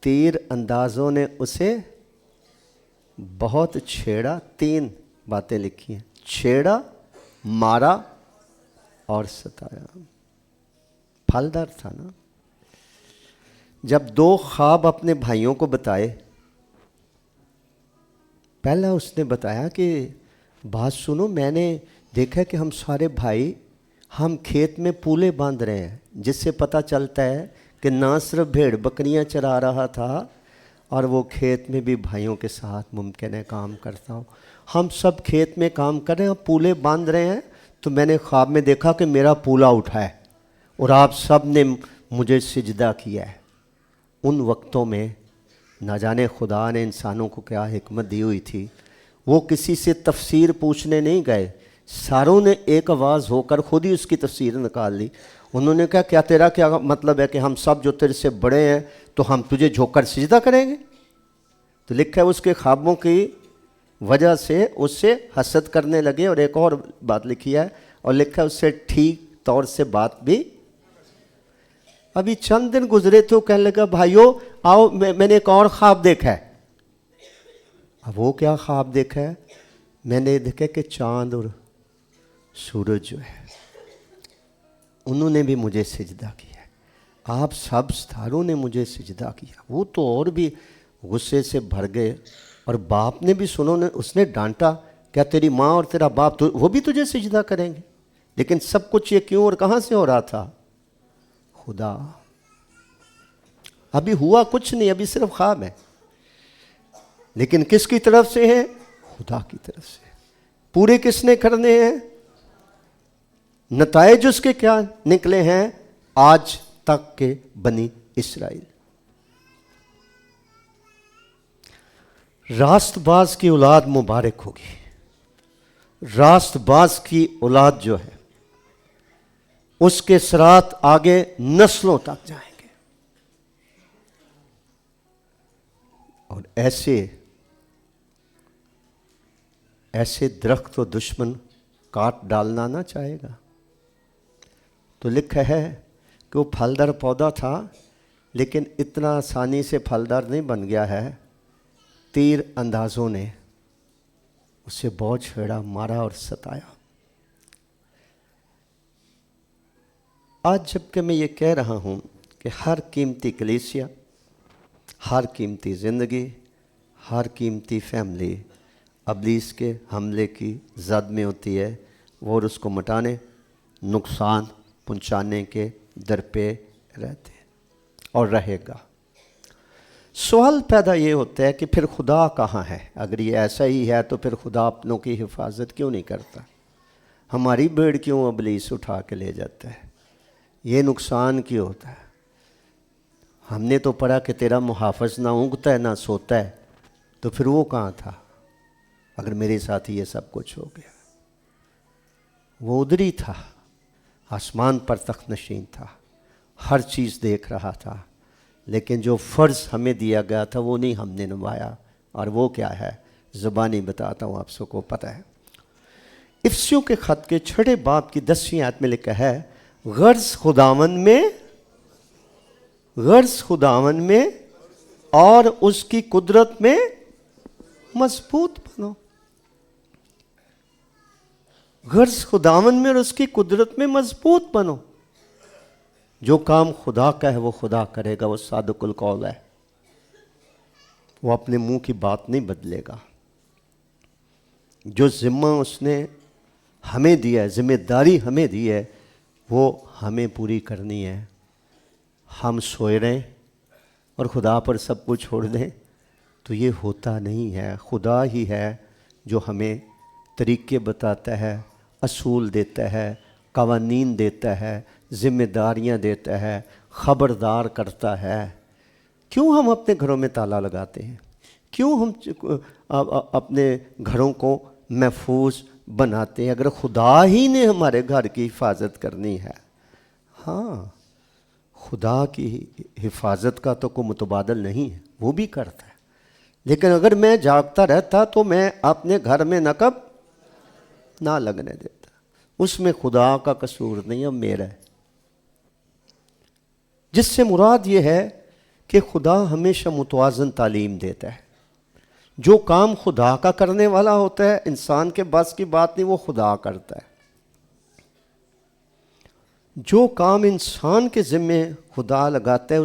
तीर अंदाज़ों ने उसे बहुत छेड़ा। 3 बातें लिखी हैं, छेड़ा, मारा और सताया। फलदार था ना। जब 2 ख्वाब अपने भाइयों को बताए, पहला उसने बताया कि बात सुनो, मैंने देखा कि हम सारे भाई हम खेत में पूले बांध रहे हैं, जिससे पता चलता है कि ना सिर्फ भेड़ बकरियां चरा रहा था और वो खेत में भी भाइयों के साथ मुमकिन है काम करता हूँ। हम सब खेत में काम कर रहे हैं, पूले बांध रहे हैं, तो मैंने ख्वाब में देखा कि मेरा पूला उठा है और आप सब ने मुझे सिजदा किया है। उन वक्तों में ना जाने खुदा ने इंसानों को क्या हिकमत दी हुई थी, वो किसी से तफसीर पूछने नहीं गए, सारों ने एक आवाज़ होकर खुद ही उसकी तफसीर निकाल ली। उन्होंने कहा क्या तेरा क्या मतलब है कि हम सब जो तेरे से बड़े हैं तो हम तुझे झोंककर सिजदा करेंगे। तो लिखा है उसके ख्वाबों की वजह से उससे हसद करने लगे। और एक और बात लिखी है, और लिखा है उससे ठीक तौर से बात भी। अभी चंद दिन गुजरे तो कहने लगा भाइयों आओ, मैंने एक और ख्वाब देखा है। अब वो क्या ख्वाब देखा है? मैंने देखा कि चांद और सूरज जो है उन्होंने भी मुझे सिजदा किया है, आप सब सितारों ने मुझे सिजदा किया। वो तो और भी गुस्से से भर गए और बाप ने भी सुनो ने उसने डांटा, क्या तेरी माँ और तेरा बाप तो वो भी तुझे सिजदा करेंगे? लेकिन सब कुछ ये क्यों और कहाँ से हो रहा था? खुदा। अभी हुआ कुछ नहीं, अभी सिर्फ ख्वाब है, लेकिन किसकी तरफ से है? खुदा की तरफ से। पूरे किसने करने हैं? नताइज उसके क्या निकले हैं आज तक के बनी इस्राइल। रास्तबाज की औलाद मुबारक होगी। रास्तबाज की औलाद जो है उसके सरात आगे नस्लों तक जाएंगे। और ऐसे दरख्त को दुश्मन काट डालना ना चाहेगा। तो लिखा है कि वो फलदार पौधा था, लेकिन इतना आसानी से फलदार नहीं बन गया है। तीर अंदाजों ने उसे बहुत छेड़ा, मारा और सताया। आज जबकि मैं ये कह रहा हूँ कि हर कीमती कलीसिया, हर कीमती ज़िंदगी, हर कीमती फैमिली इब्लीस के हमले की जद में होती है, वो और उसको मटाने, नुकसान पहुंचाने के दर पे रहते हैं और रहेगा। सवाल पैदा ये होता है कि फिर खुदा कहाँ है? अगर ये ऐसा ही है तो फिर खुदा अपनों की हिफाजत क्यों नहीं करता? हमारी भेड़ क्यों इब्लीस उठा के ले जाता है? ये नुकसान क्यों होता है? हमने तो पढ़ा कि तेरा मुहाफ़िज़ ना ऊँघता है ना सोता है, तो फिर वो कहाँ था अगर मेरे साथ ये सब कुछ हो गया? वो उधर ही था, आसमान पर तख्त नशीन था, हर चीज़ देख रहा था, लेकिन जो फ़र्ज़ हमें दिया गया था वो नहीं हमने निभाया। और वो क्या है? ज़ुबानी बताता हूँ, आप सबको पता है। इफ्सियों के ख़त के 6 बाब की 10वीं आयत में लिखा है, गर्ज़ खुदावन में और उसकी कुदरत में मजबूत बनो। गर्ज़ खुदावन में और उसकी कुदरत में मजबूत बनो। जो काम खुदा का है वो खुदा करेगा, वो सादिकुल कौल है, वो अपने मुंह की बात नहीं बदलेगा। जो जिम्मा उसने हमें दिया है, जिम्मेदारी हमें दी है, वो हमें पूरी करनी है। हम सोए रहें और खुदा पर सब कुछ छोड़ दें तो ये होता नहीं है। खुदा ही है जो हमें तरीके बताता है, असूल देता है, कवानीन देता है, ज़िम्मेदारियां देता है, ख़बरदार करता है کیوں ہم اپنے گھروں میں تالا لگاتے ہیں؟ کیوں ہم اپنے گھروں کو محفوظ بناتے ہیں اگر خدا ہی نے ہمارے گھر کی حفاظت کرنی ہے؟ ہاں، خدا کی حفاظت کا تو کوئی متبادل نہیں ہے، وہ بھی کرتا ہے، لیکن اگر میں جاگتا رہتا تو میں اپنے گھر میں نقب نہ لگنے دیتا۔ اس میں خدا کا قصور نہیں، اب میرا ہے، جس سے مراد یہ ہے کہ خدا ہمیشہ متوازن تعلیم دیتا ہے۔ جو کام خدا کا کرنے والا ہوتا ہے، انسان کے بس کی بات نہیں، وہ خدا کرتا ہے۔ جو کام انسان کے ذمے خدا لگاتا ہے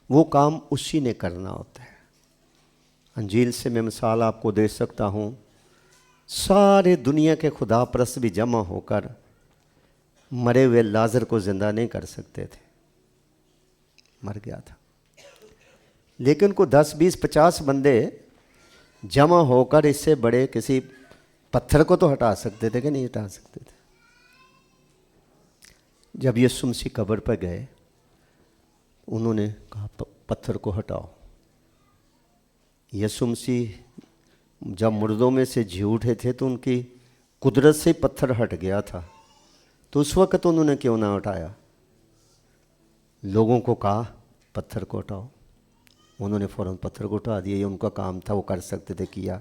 وہ کام اسی نے کرنا ہوتا ہے۔ انجیل سے میں مثال آپ کو دے سکتا ہوں، سارے دنیا کے خدا پرست بھی جمع ہو کر مرے ہوئے لازر کو زندہ نہیں کر سکتے تھے، مر گیا تھا، لیکن کو 10 20 50 بندے جمع ہو کر اس سے بڑے کسی پتھر کو تو ہٹا سکتے تھے کہ نہیں ہٹا سکتے تھے۔ جب یسوع مسیح قبر پہ گئے، انہوں نے کہا پتھر کو ہٹاؤ۔ یسوع مسیح جب مردوں میں سے جی اٹھے تھے تو ان کی قدرت سے پتھر ہٹ گیا تھا، تو اس وقت انہوں نے کیوں نہ ہٹایا؟ لوگوں کو کہا پتھر کو ہٹاؤ، انہوں نے فوراً پتھر کو ہٹا دیا، یہ ان کا کام تھا، وہ کر سکتے تھے، کیا۔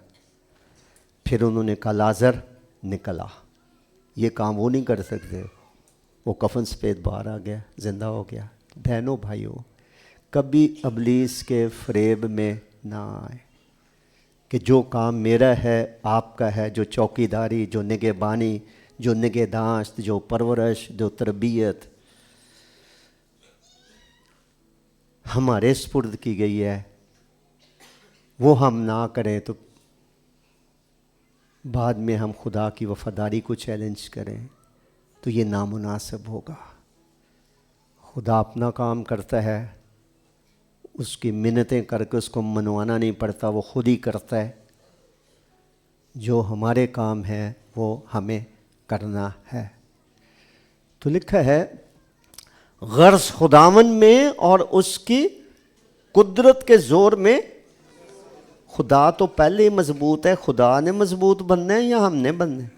پھر انہوں نے کہا لازر نکلا، یہ کام وہ نہیں کر سکتے، وہ کفن سفید باہر آ گیا، زندہ ہو گیا۔ بہنوں بھائیوں، کبھی ابلیس کے فریب میں نہ آئے کہ جو کام میرا ہے، آپ کا ہے، جو چوکیداری، جو نگہبانی، جو نگہداشت، جو پرورش، جو تربیت ہمارے سپرد کی گئی ہے، وہ ہم نہ کریں تو بعد میں ہم خدا کی وفاداری کو چیلنج کریں تو یہ نامناسب ہوگا۔ خدا اپنا کام کرتا ہے، اس کی منتیں کر کے اس کو منوانا نہیں پڑتا، وہ خود ہی کرتا ہے۔ جو ہمارے کام ہے وہ ہمیں کرنا ہے۔ تو لکھا ہے غرض خداوند میں اور اس کی قدرت کے زور میں۔ خدا تو پہلے ہی مضبوط ہے، خدا نے مضبوط بننا ہے یا ہم نے بننا ہے؟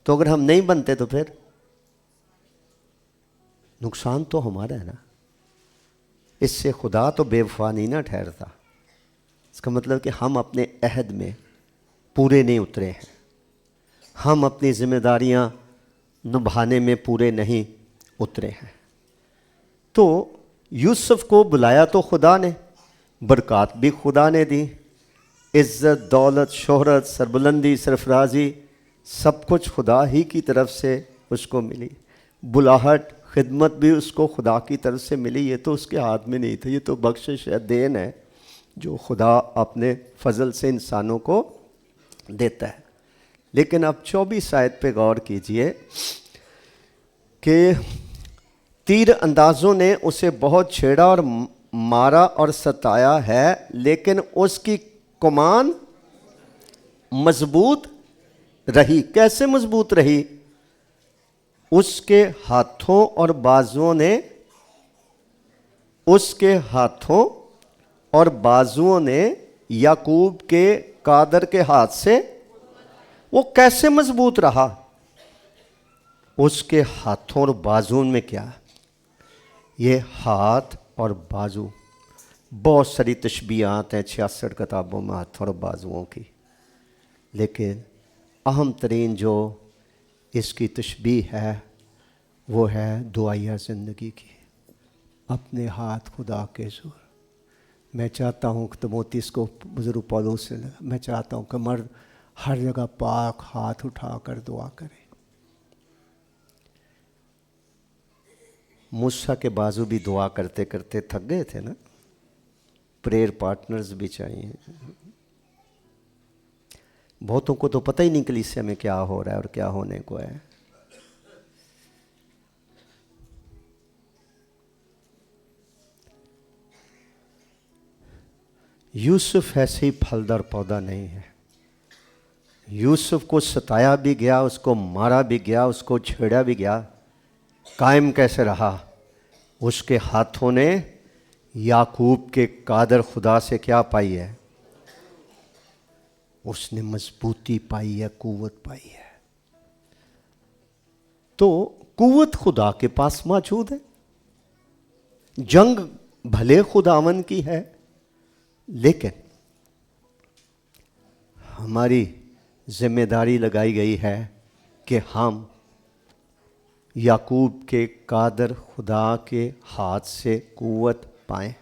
تو اگر ہم نہیں بنتے تو پھر نقصان تو ہمارا ہے نا۔ اس سے خدا تو بے وفا نہیں نہ ٹھہرتا۔ اس کا مطلب کہ ہم اپنے عہد میں پورے نہیں اترے ہیں، ہم اپنی ذمہ داریاں نبھانے میں پورے نہیں اترے ہیں۔ تو یوسف کو بلایا تو خدا نے، برکات بھی خدا نے دی، عزت، دولت، شہرت، سربلندی، سرفرازی، سب کچھ خدا ہی کی طرف سے اس کو ملی۔ بلاہٹ، خدمت بھی اس کو خدا کی طرف سے ملی، یہ تو اس کے ہاتھ میں نہیں تھا، یہ تو بخشش ہے، دین ہے جو خدا اپنے فضل سے انسانوں کو دیتا ہے۔ لیکن اب 24 آیت پہ غور کیجئے کہ تیر اندازوں نے اسے بہت چھیڑا اور مارا اور ستایا ہے، لیکن اس کی کمان مضبوط رہی۔ کیسے مضبوط رہی؟ اس کے ہاتھوں اور بازوؤں نے یعقوب کے قادر کے ہاتھ سے، وہ کیسے مضبوط رہا؟ اس کے ہاتھوں اور بازوؤں میں کیا؟ یہ ہاتھ اور بازو، بہت ساری تشبیہات ہیں 66 کتابوں میں ہاتھوں اور بازوؤں کی، لیکن اہم ترین جو اس کی تشبیہ ہے وہ ہے دعائیہ زندگی کی۔ اپنے ہاتھ خدا کے زور۔ میں چاہتا ہوں کہ تموتیس کو بزرگ پولس نے لگا، میں چاہتا ہوں کہ مرد ہر جگہ پاک ہاتھ اٹھا کر دعا کرے۔ موسیٰ کے بازو بھی دعا کرتے کرتے تھک گئے تھے نا، پریئر پارٹنرز بھی چاہیے۔ بہتوں کو تو پتہ ہی نہیں کلیسیا میں کیا ہو رہا ہے اور کیا ہونے کو ہے۔ یوسف ایسے ہی پھلدار پودا نہیں ہے۔ یوسف کو ستایا بھی گیا، اس کو مارا بھی گیا، اس کو چھیڑا بھی گیا، قائم کیسے رہا؟ اس کے ہاتھوں نے याकूब के कादर खुदा से क्या पाई है? उसने मजबूती पाई है, कुव्वत पाई है। तो कुव्वत खुदा के पास मौजूद है। जंग भले खुदावन की है, लेकिन हमारी जिम्मेदारी लगाई गई है कि हम याकूब के कादर खुदा के हाथ से कुव्वत पाएं।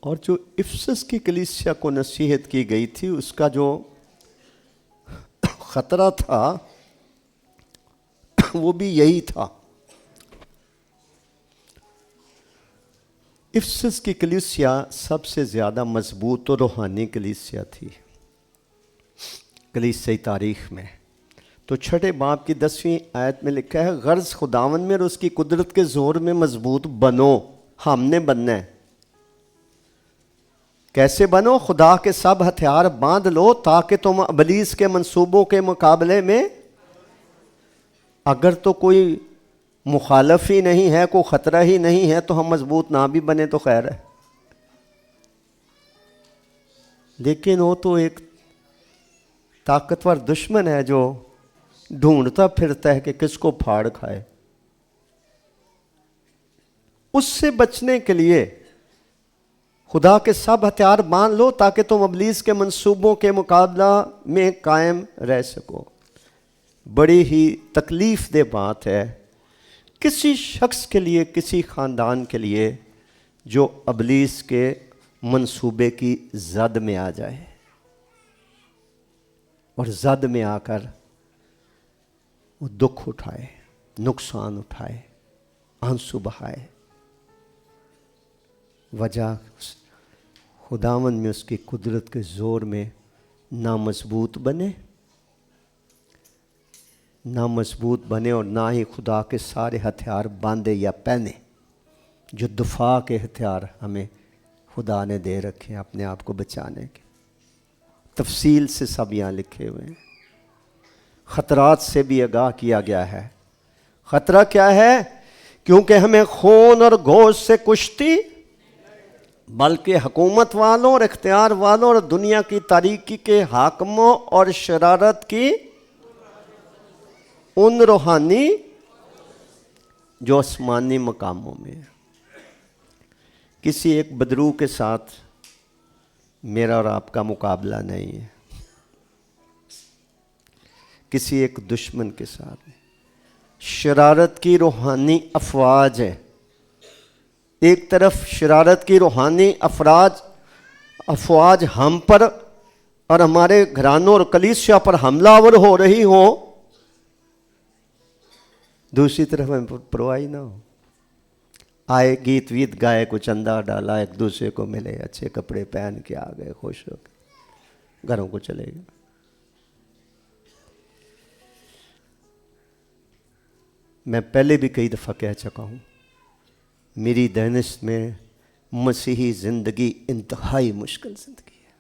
और जो इफसस की कलीसिया को नसीहत की गई थी, उसका जो खतरा था वो भी यही था। इफसस की कलीसिया सबसे ज़्यादा मजबूत और रूहानी कलीसिया थी कलीसियाई तारीख में। तो छठे बाब की 10वीं आयत में लिखा है, गर्ज खुदावन में और उसकी कुदरत के जोर में मजबूत बनो। हमने बनना है। कैसे बनो? खुदा के सब हथियार बांध लो ताकि तुम इब्लीस के मंसूबों के मुकाबले में, अगर तो कोई मुखालफ ही नहीं है, कोई ख़तरा ही नहीं है, तो हम मजबूत ना भी बने तो खैर है। लेकिन वो तो एक ताकतवर दुश्मन है जो ढूंढता फिरता है कि किसको फाड़ खाए। उससे बचने के लिए खुदा के सब हथियार बांध लो ताकि तुम इब्लीस के मंसूबों के मुकाबला में कायम रह सको। बड़ी ही तकलीफ दे बात है किसी शख्स के लिए, किसी ख़ानदान के लिए जो इब्लीस के मंसूबे की जद में आ जाए और जद में आकर वो दुख उठाए, नुकसान उठाए, आंसू बहाए। वजह खुदावन में उसकी कुदरत के ज़ोर में ना मजबूत बने, ना मजबूत बने और ना ही खुदा के सारे हथियार बांधे या पहने जो दफा के हथियार हमें खुदा ने दे रखे हैं अपने आप को बचाने के। तफसील से सब यहाँ लिखे हुए हैं। ख़तरात से भी आगाह किया गया है। ख़तरा क्या है? क्योंकि हमें खून और गोश्त से कुश्ती, बल्कि हुकूमत वालों और इख्तियार वालों और दुनिया की तारीकी के हाकिमों और शरारत की उन रूहानी जो आसमानी मकामों में है। किसी एक बदरू के साथ मेरा और आपका मुकाबला नहीं है, किसी एक दुश्मन के साथ। शरारत की रूहानी अफवाज है। एक तरफ शरारत की रूहानी अफवाज हम पर और हमारे घरानों और कलीसिया पर हमलावर हो रही हो, दूसरी तरफ हमें परवाह ना हो। आए, गीत वीत गाए, को चंदा डाला, एक दूसरे को मिले, अच्छे कपड़े पहन के आ गए, खुश हो गए, घरों को चले गए। मैं पहले भी कई दफ़ा कह चुका हूँ, मेरी दानिश में मसीही ज़िंदगी इंतहाई मुश्किल ज़िंदगी है।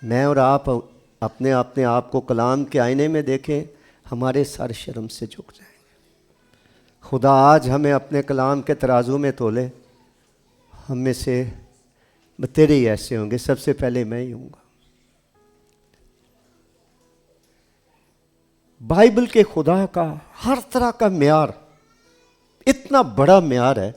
मैं और आप अपने आप को कलाम के आईने में देखें, हमारे सर शर्म से झुक जाएंगे। खुदा आज हमें अपने कलाम के तराजू में तोले, हम में से तेरे ही ऐसे होंगे, सबसे पहले मैं ही हूँगा। बाइबल के खुदा का हर तरह का म्यार इतना बड़ा म्यार है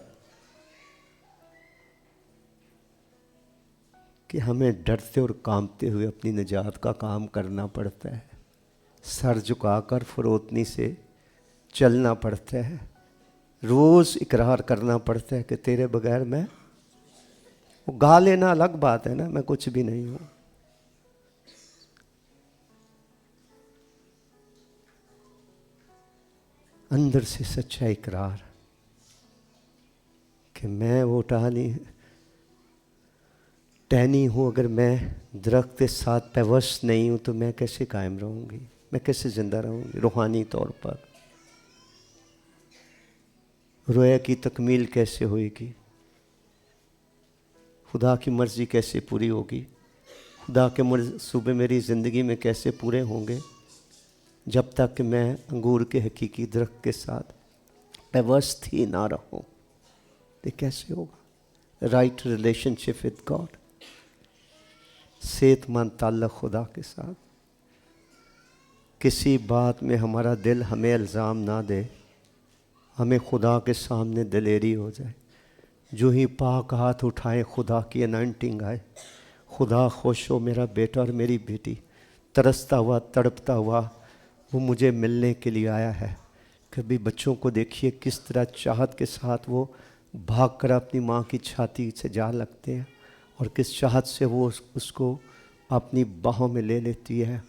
कि हमें डरते और कांपते हुए अपनी निजात का काम करना पड़ता है। सर झुकाकर फरोतनी से चलना पड़ता है। रोज़ इकरार करना पड़ता है कि तेरे बगैर मैं, वो गा लेना अलग बात है ना, मैं कुछ भी नहीं हूँ। अंदर से सच्चा इकरार कि मैं वो टहनी हूँ, अगर मैं दरख्त के साथ पैवस्त नहीं हूँ तो मैं कैसे कायम रहूँगी, मैं कैसे ज़िंदा रहूँगी रूहानी तौर पर। रोया की तकमील कैसे होएगी, खुदा की मर्ज़ी कैसे पूरी होगी, खुदा के मंसूबे मेरी ज़िंदगी में कैसे पूरे होंगे, जब तक कि मैं अंगूर के हकीकी दरख्त के साथ व्यवस्थ ही ना रहूं, तो कैसे होगा? राइट रिलेशनशिप विद गॉड, सेहतमंद ताल्लुक़ खुदा के साथ। किसी बात में हमारा दिल हमें इल्ज़ाम ना दे, हमें खुदा के सामने दिलेरी हो जाए। जो ही पाक हाथ उठाएं खुदा की अनॉइंटिंग आए, खुदा खुश हो, मेरा बेटा और मेरी बेटी तरसता हुआ तड़पता हुआ वो मुझे मिलने के लिए आया है। कभी बच्चों को देखिए किस तरह चाहत के साथ वो भाग कर अपनी माँ की छाती से जा लगते हैं और किस चाहत से वो उसको अपनी बाहों में ले लेती है।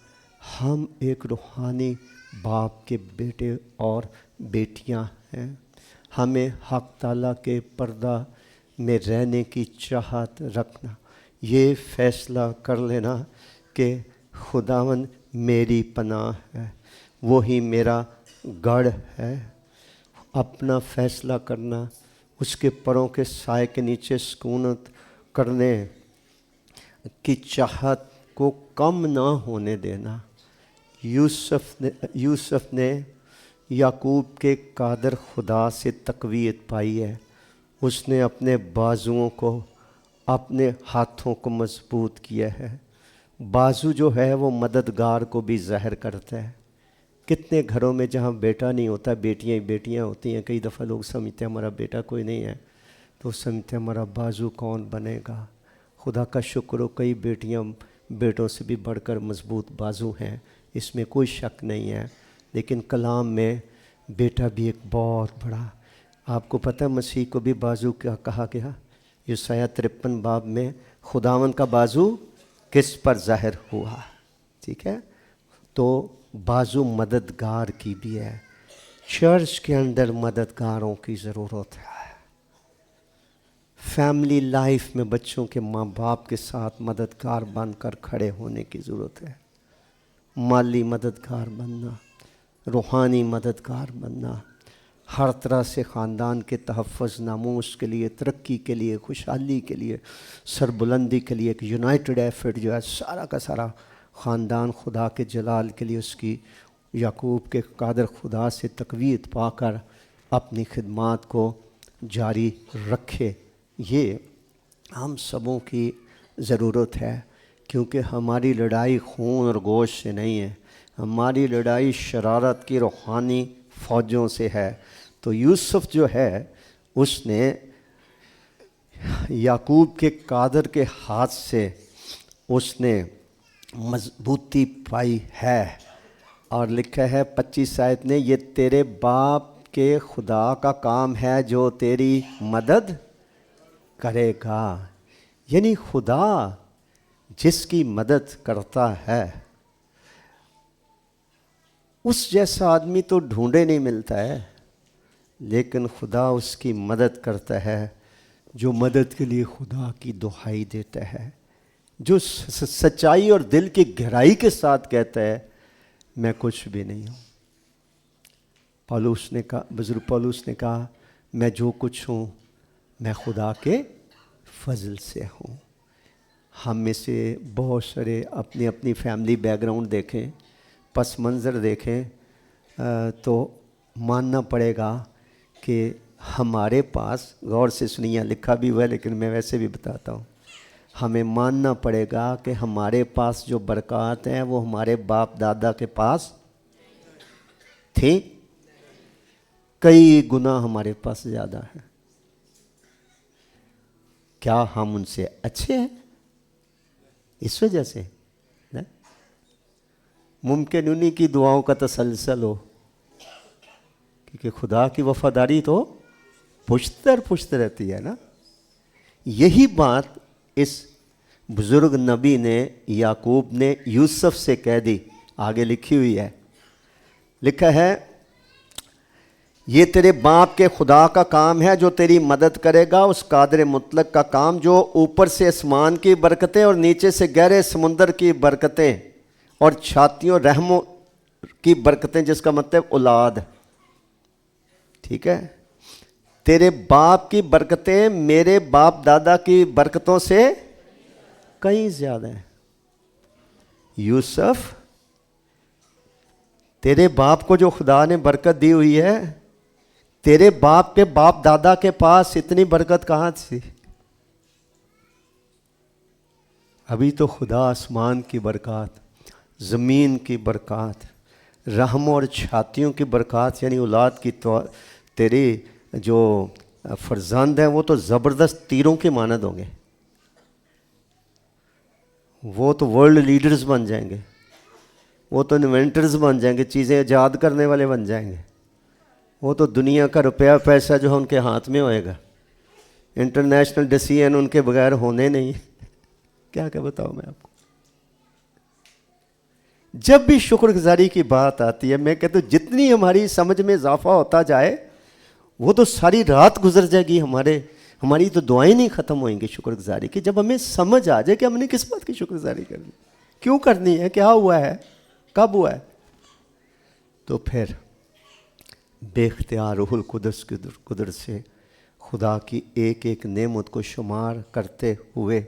हम एक रूहानी बाप के बेटे और बेटियां हैं। हमें हक ताला के पर्दा में रहने की चाहत रखना, ये फ़ैसला कर लेना कि खुदावन मेरी पनाह है, वही मेरा गढ़ है। अपना फ़ैसला करना, उसके परों के साए के नीचे सुकूनत करने की चाहत को कम ना होने देना। यूसुफ ने याकूब के कादर खुदा से तक़वियत पाई है। उसने अपने बाजुओं को, अपने हाथों को मजबूत किया है। बाजू जो है वो मददगार को भी ज़ाहिर करता है। कितने घरों में जहाँ बेटा नहीं होता बेटियाँ ही बेटियाँ होती हैं। कई दफ़ा लोग समझते हैं हमारा बेटा कोई नहीं है, तो समझते हैं हमारा बाजू कौन बनेगा। खुदा का शुक्र हो, कई बेटियाँ बेटों से भी बढ़कर मजबूत बाजू हैं, इसमें कोई शक नहीं है। लेकिन कलाम में बेटा भी एक बहुत बड़ा, आपको पता है मसीह को भी बाजू क्या कहा गया? यूसाया 53 बाब में खुदावन का बाजू किस पर ज़ाहिर हुआ, ठीक है। तो बाजू मददगार की भी है। चर्च के अंदर मददगारों की ज़रूरत है। फैमिली लाइफ में बच्चों के माँ बाप के साथ मददगार बनकर खड़े होने की ज़रूरत है। माली मददगार बनना, रूहानी मददगार बनना, हर तरह से ख़ानदान के तहफ़्फ़ुज़, नामूस के लिए, तरक्की के लिए, खुशहाली के लिए, सरबुलंदी के लिए एक यूनाइटेड एफर्ट जो है, सारा का सारा ख़ानदान खुदा के जलाल के लिए उसकी याकूब के कादर खुदा से तक़वियत पाकर अपनी खिदमात को जारी रखे। ये हम सबों की ज़रूरत है, क्योंकि हमारी लड़ाई खून और गोश्त से नहीं है, हमारी लड़ाई शरारत की रूहानी फ़ौजों से है। तो यूसुफ जो है उसने याकूब के कादर के हाथ से उसने मजबूती पाई है। और लिखा है 25 आयत ने, ये तेरे बाप के खुदा का काम है जो तेरी मदद करेगा। यानी खुदा जिसकी मदद करता है उस जैसा आदमी तो ढूंढे नहीं मिलता है, लेकिन खुदा उसकी मदद करता है जो मदद के लिए खुदा की दुहाई देता है, जो सच्चाई और दिल की गहराई के साथ कहता है मैं कुछ भी नहीं हूँ। पौलुस ने कहा, बुजुर्ग पौलुस ने कहा, मैं जो कुछ हूँ मैं खुदा के फजल से हूँ। हम में से बहुत सारे अपनी अपनी फैमिली बैकग्राउंड देखें, पस मंज़र देखें तो मानना पड़ेगा कि हमारे पास, गौर से सुनिए, लिखा भी हुआ है लेकिन मैं वैसे भी बताता हूँ, हमें मानना पड़ेगा कि हमारे पास जो बरक़ात हैं वो हमारे बाप दादा के पास थी, कई गुना हमारे पास ज़्यादा है। क्या हम उनसे अच्छे हैं? इस वजह से ना, मुमकिन उन्हीं की दुआओं का तसलसल हो, क्योंकि खुदा की वफादारी तो पुश्त रहती है ना। यही बात इस बुज़ुर्ग नबी ने, याकूब ने यूसुफ से कह दी। आगे लिखी हुई है, लिखा है, ये तेरे बाप के खुदा का काम है जो तेरी मदद करेगा, उस कादर मुतलक का काम जो ऊपर से आसमान की बरकतें और नीचे से गहरे समुंदर की बरकतें और छातियों रहमों की बरकतें, जिसका मतलब औलाद, ठीक है। तेरे बाप की बरकतें मेरे बाप दादा की बरकतों से कहीं ज़्यादा है। यूसुफ तेरे बाप को जो खुदा ने बरकत दी हुई है, तेरे बाप के बाप दादा के पास इतनी बरकत कहाँ थी? अभी तो खुदा आसमान की बरकत, ज़मीन की बरकत, रहम और छातियों की बरकत, यानी औलाद की तो तेरे जो फर्जंद हैं वो तो ज़बरदस्त तीरों के मानद होंगे, वो तो वर्ल्ड लीडर्स बन जाएंगे, वो तो इन्वेंटर्स बन जाएंगे, चीज़ें ईजाद करने वाले बन जाएंगे, वो तो दुनिया का रुपया पैसा जो है उनके हाथ में होएगा, इंटरनेशनल डिसीजन उनके बगैर होने नहीं। क्या क्या बताऊँ मैं आपको। जब भी शुक्रगुजारी की बात आती है, मैं कहता हूँ जितनी हमारी समझ में इजाफा होता जाए वो तो सारी रात गुजर जाएगी, हमारी तो दुआएं नहीं ख़त्म होंगी शुक्रगुजारी की। जब हमें समझ आ जाए कि हमने किस बात की शुक्रगुजारी करनी, क्यों करनी है, क्या हुआ है, कब हुआ है, तो फिर बेख्तियार रूहुल कुदस की कुदरत से खुदा की एक एक नेमत को शुमार करते हुए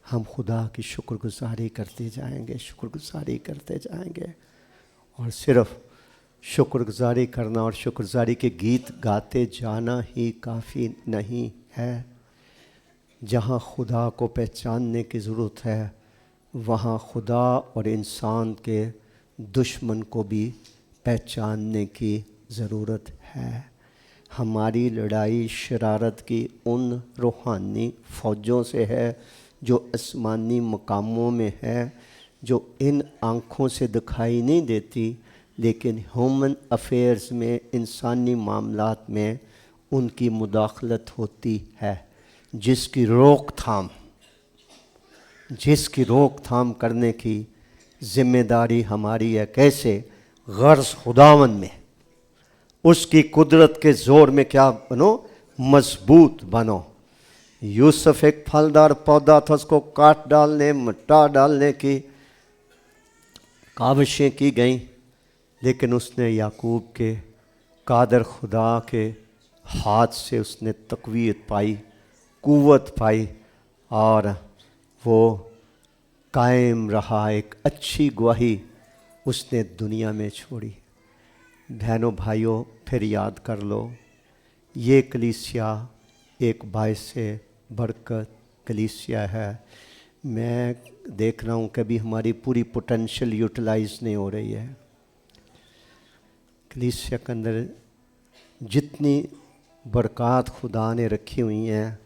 हम खुदा की शुक्रगुजारी करते जाएंगे, शुक्रगुजारी करते जाएंगे। और सिर्फ शुक्रगुजारी करना और शुक्रगुजारी के गीत गाते जाना ही काफ़ी नहीं है। जहाँ खुदा को पहचानने की ज़रूरत है, वहाँ खुदा और इंसान के दुश्मन को भी पहचानने की ज़रूरत है। हमारी लड़ाई शरारत की उन रूहानी फ़ौजों से है जो आसमानी मकामों में है, जो इन आँखों से दिखाई नहीं देती, लेकिन ह्यूमन अफेयर्स में, इंसानी मामलात में उनकी मुदाखलत होती है, जिसकी रोकथाम करने की ज़िम्मेदारी हमारी है। कैसे? गर्ज़ खुदावन में, उसकी कुदरत के ज़ोर में क्या बनो? मजबूत बनो। यूसुफ एक फलदार पौधा था, उसको काट डालने, मिटा डालने की काविशें की गईं, लेकिन उसने याकूब के कादर खुदा के हाथ से उसने तक़वियत पाई, क़ुव्वत पाई, और वो कायम रहा। एक अच्छी गवाही उसने दुनिया में छोड़ी। बहनों भाइयों, फिर याद कर लो, ये कलीसिया एक बाइस बरकत कलीसिया है। मैं देख रहा हूँ कि अभी हमारी पूरी पोटेंशियल यूटिलाइज नहीं हो रही है। कलीसिया के अंदर जितनी बरक़ात खुदा ने रखी हुई हैं,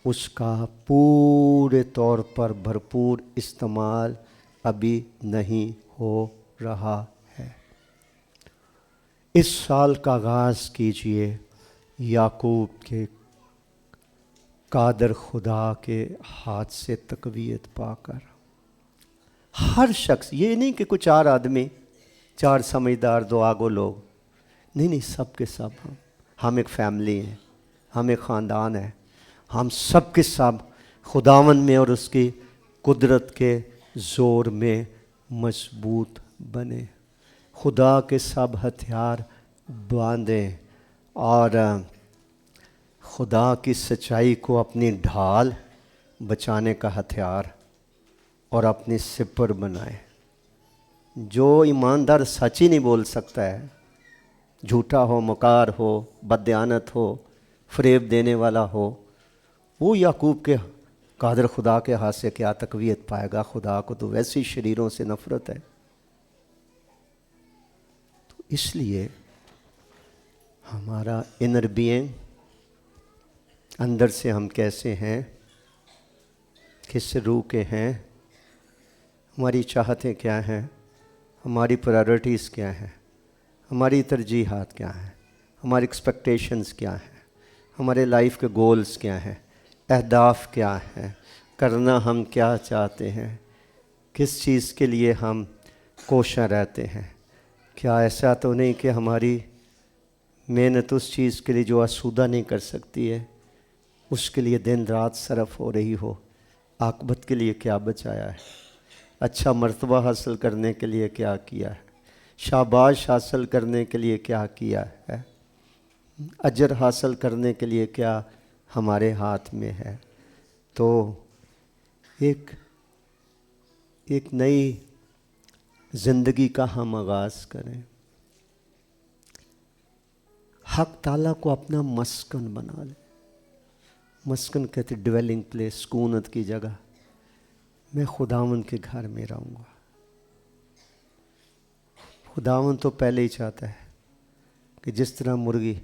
उसका पूरे तौर पर भरपूर इस्तेमाल अभी नहीं हो रहा है। इस साल का आगाज़ कीजिए याकूब के कादर खुदा के हाथ से तक़वियत पाकर। हर शख्स, ये नहीं कि कुछ 4 आदमी, 4 समझदार 2 आगो लोग, नहीं, सब के सब हम एक फैमिली हैं, हम एक ख़ानदान है, हम सब के सब खुदावन में और उसकी कुदरत के ज़ोर में मजबूत बने। खुदा के सब हथियार बांधें और खुदा की सच्चाई को अपनी ढाल, बचाने का हथियार और अपनी सिपर बनाए। जो ईमानदार सच ही नहीं बोल सकता है, झूठा हो, मकार हो, बदयानत हो, फरेब देने वाला हो, वो याकूब के कादर खुदा के हाथ से क्या तक़वियत पाएगा? खुदा को तो वैसी शरीरों से नफ़रत है। तो इसलिए हमारा इनर बीइंग, अंदर से हम कैसे हैं, किस रूह के हैं, हमारी चाहतें क्या हैं, हमारी प्रायोरिटीज़ क्या हैं, हमारी तरजीहात क्या हैं, हमारी एक्सपेक्टेशंस क्या हैं, हमारे लाइफ के गोल्स क्या हैं, अहदाफ क्या हैं, करना हम क्या चाहते हैं, किस चीज़ के लिए हम कोशा रहते हैं। क्या ऐसा तो नहीं कि हमारी मेहनत उस चीज़ के लिए जो आसूदा नहीं कर सकती है, उसके लिए दिन रात सरफ हो रही हो? आक़िबत के लिए क्या बचाया है? अच्छा मर्तबा हासिल करने के लिए क्या किया है? शाबाश हासिल करने के लिए क्या किया है? अजर हासिल करने के लिए क्या हमारे हाथ में है? तो एक नई ज़िंदगी का हम आगाज़ करें। हक ताला को अपना मस्कन बना ले। मस्कन कहते डिवेलिंग प्लेस, सुकूनत की जगह। मैं खुदावन के घर में रहूँगा। खुदावन तो पहले ही चाहता है कि जिस तरह मुर्गी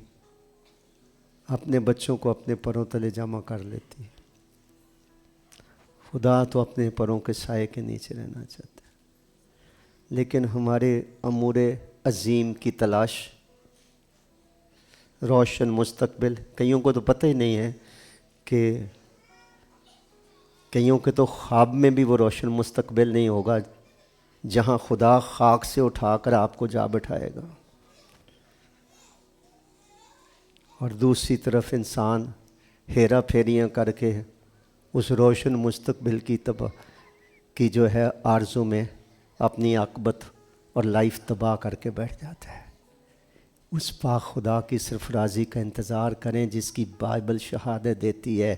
अपने बच्चों को अपने परों तले जमा कर लेती है, खुदा तो अपने परों के साए के नीचे रहना चाहता है। लेकिन हमारे अमूरे अजीम की तलाश, रोशन मुस्तकबिल, कईयों को तो पता ही नहीं है कि कईयों के तो ख्वाब में भी वो रोशन मुस्तकबिल नहीं होगा जहाँ खुदा खाक से उठाकर आपको जा बिठाएगा। और दूसरी तरफ इंसान हेरा फेरियाँ करके उस रोशन मुस्तकबिल की जो है आरज़ू में अपनी आकबत और लाइफ तबाह करके बैठ जाता है। उस पाक खुदा की सरफराजी का इंतज़ार करें जिसकी बाइबल शहादत देती है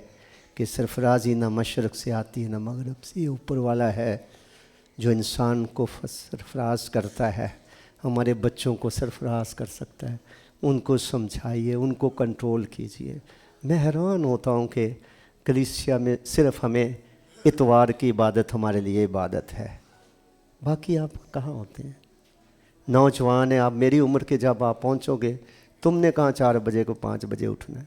कि सरफराजी ना मशरक़ से आती है ना मगरब से। ऊपर वाला है जो इंसान को सरफराज करता है, हमारे बच्चों को सरफराज कर सकता है। उनको समझाइए, उनको कंट्रोल कीजिए। मैं हैरान होता हूँ कि कलीसिया में सिर्फ़ हमें इतवार की इबादत हमारे लिए इबादत है, बाकी आप कहाँ होते हैं? नौजवान है आप, मेरी उम्र के जब आप पहुँचोगे, तुमने कहाँ 4 बजे को 5 बजे उठना है?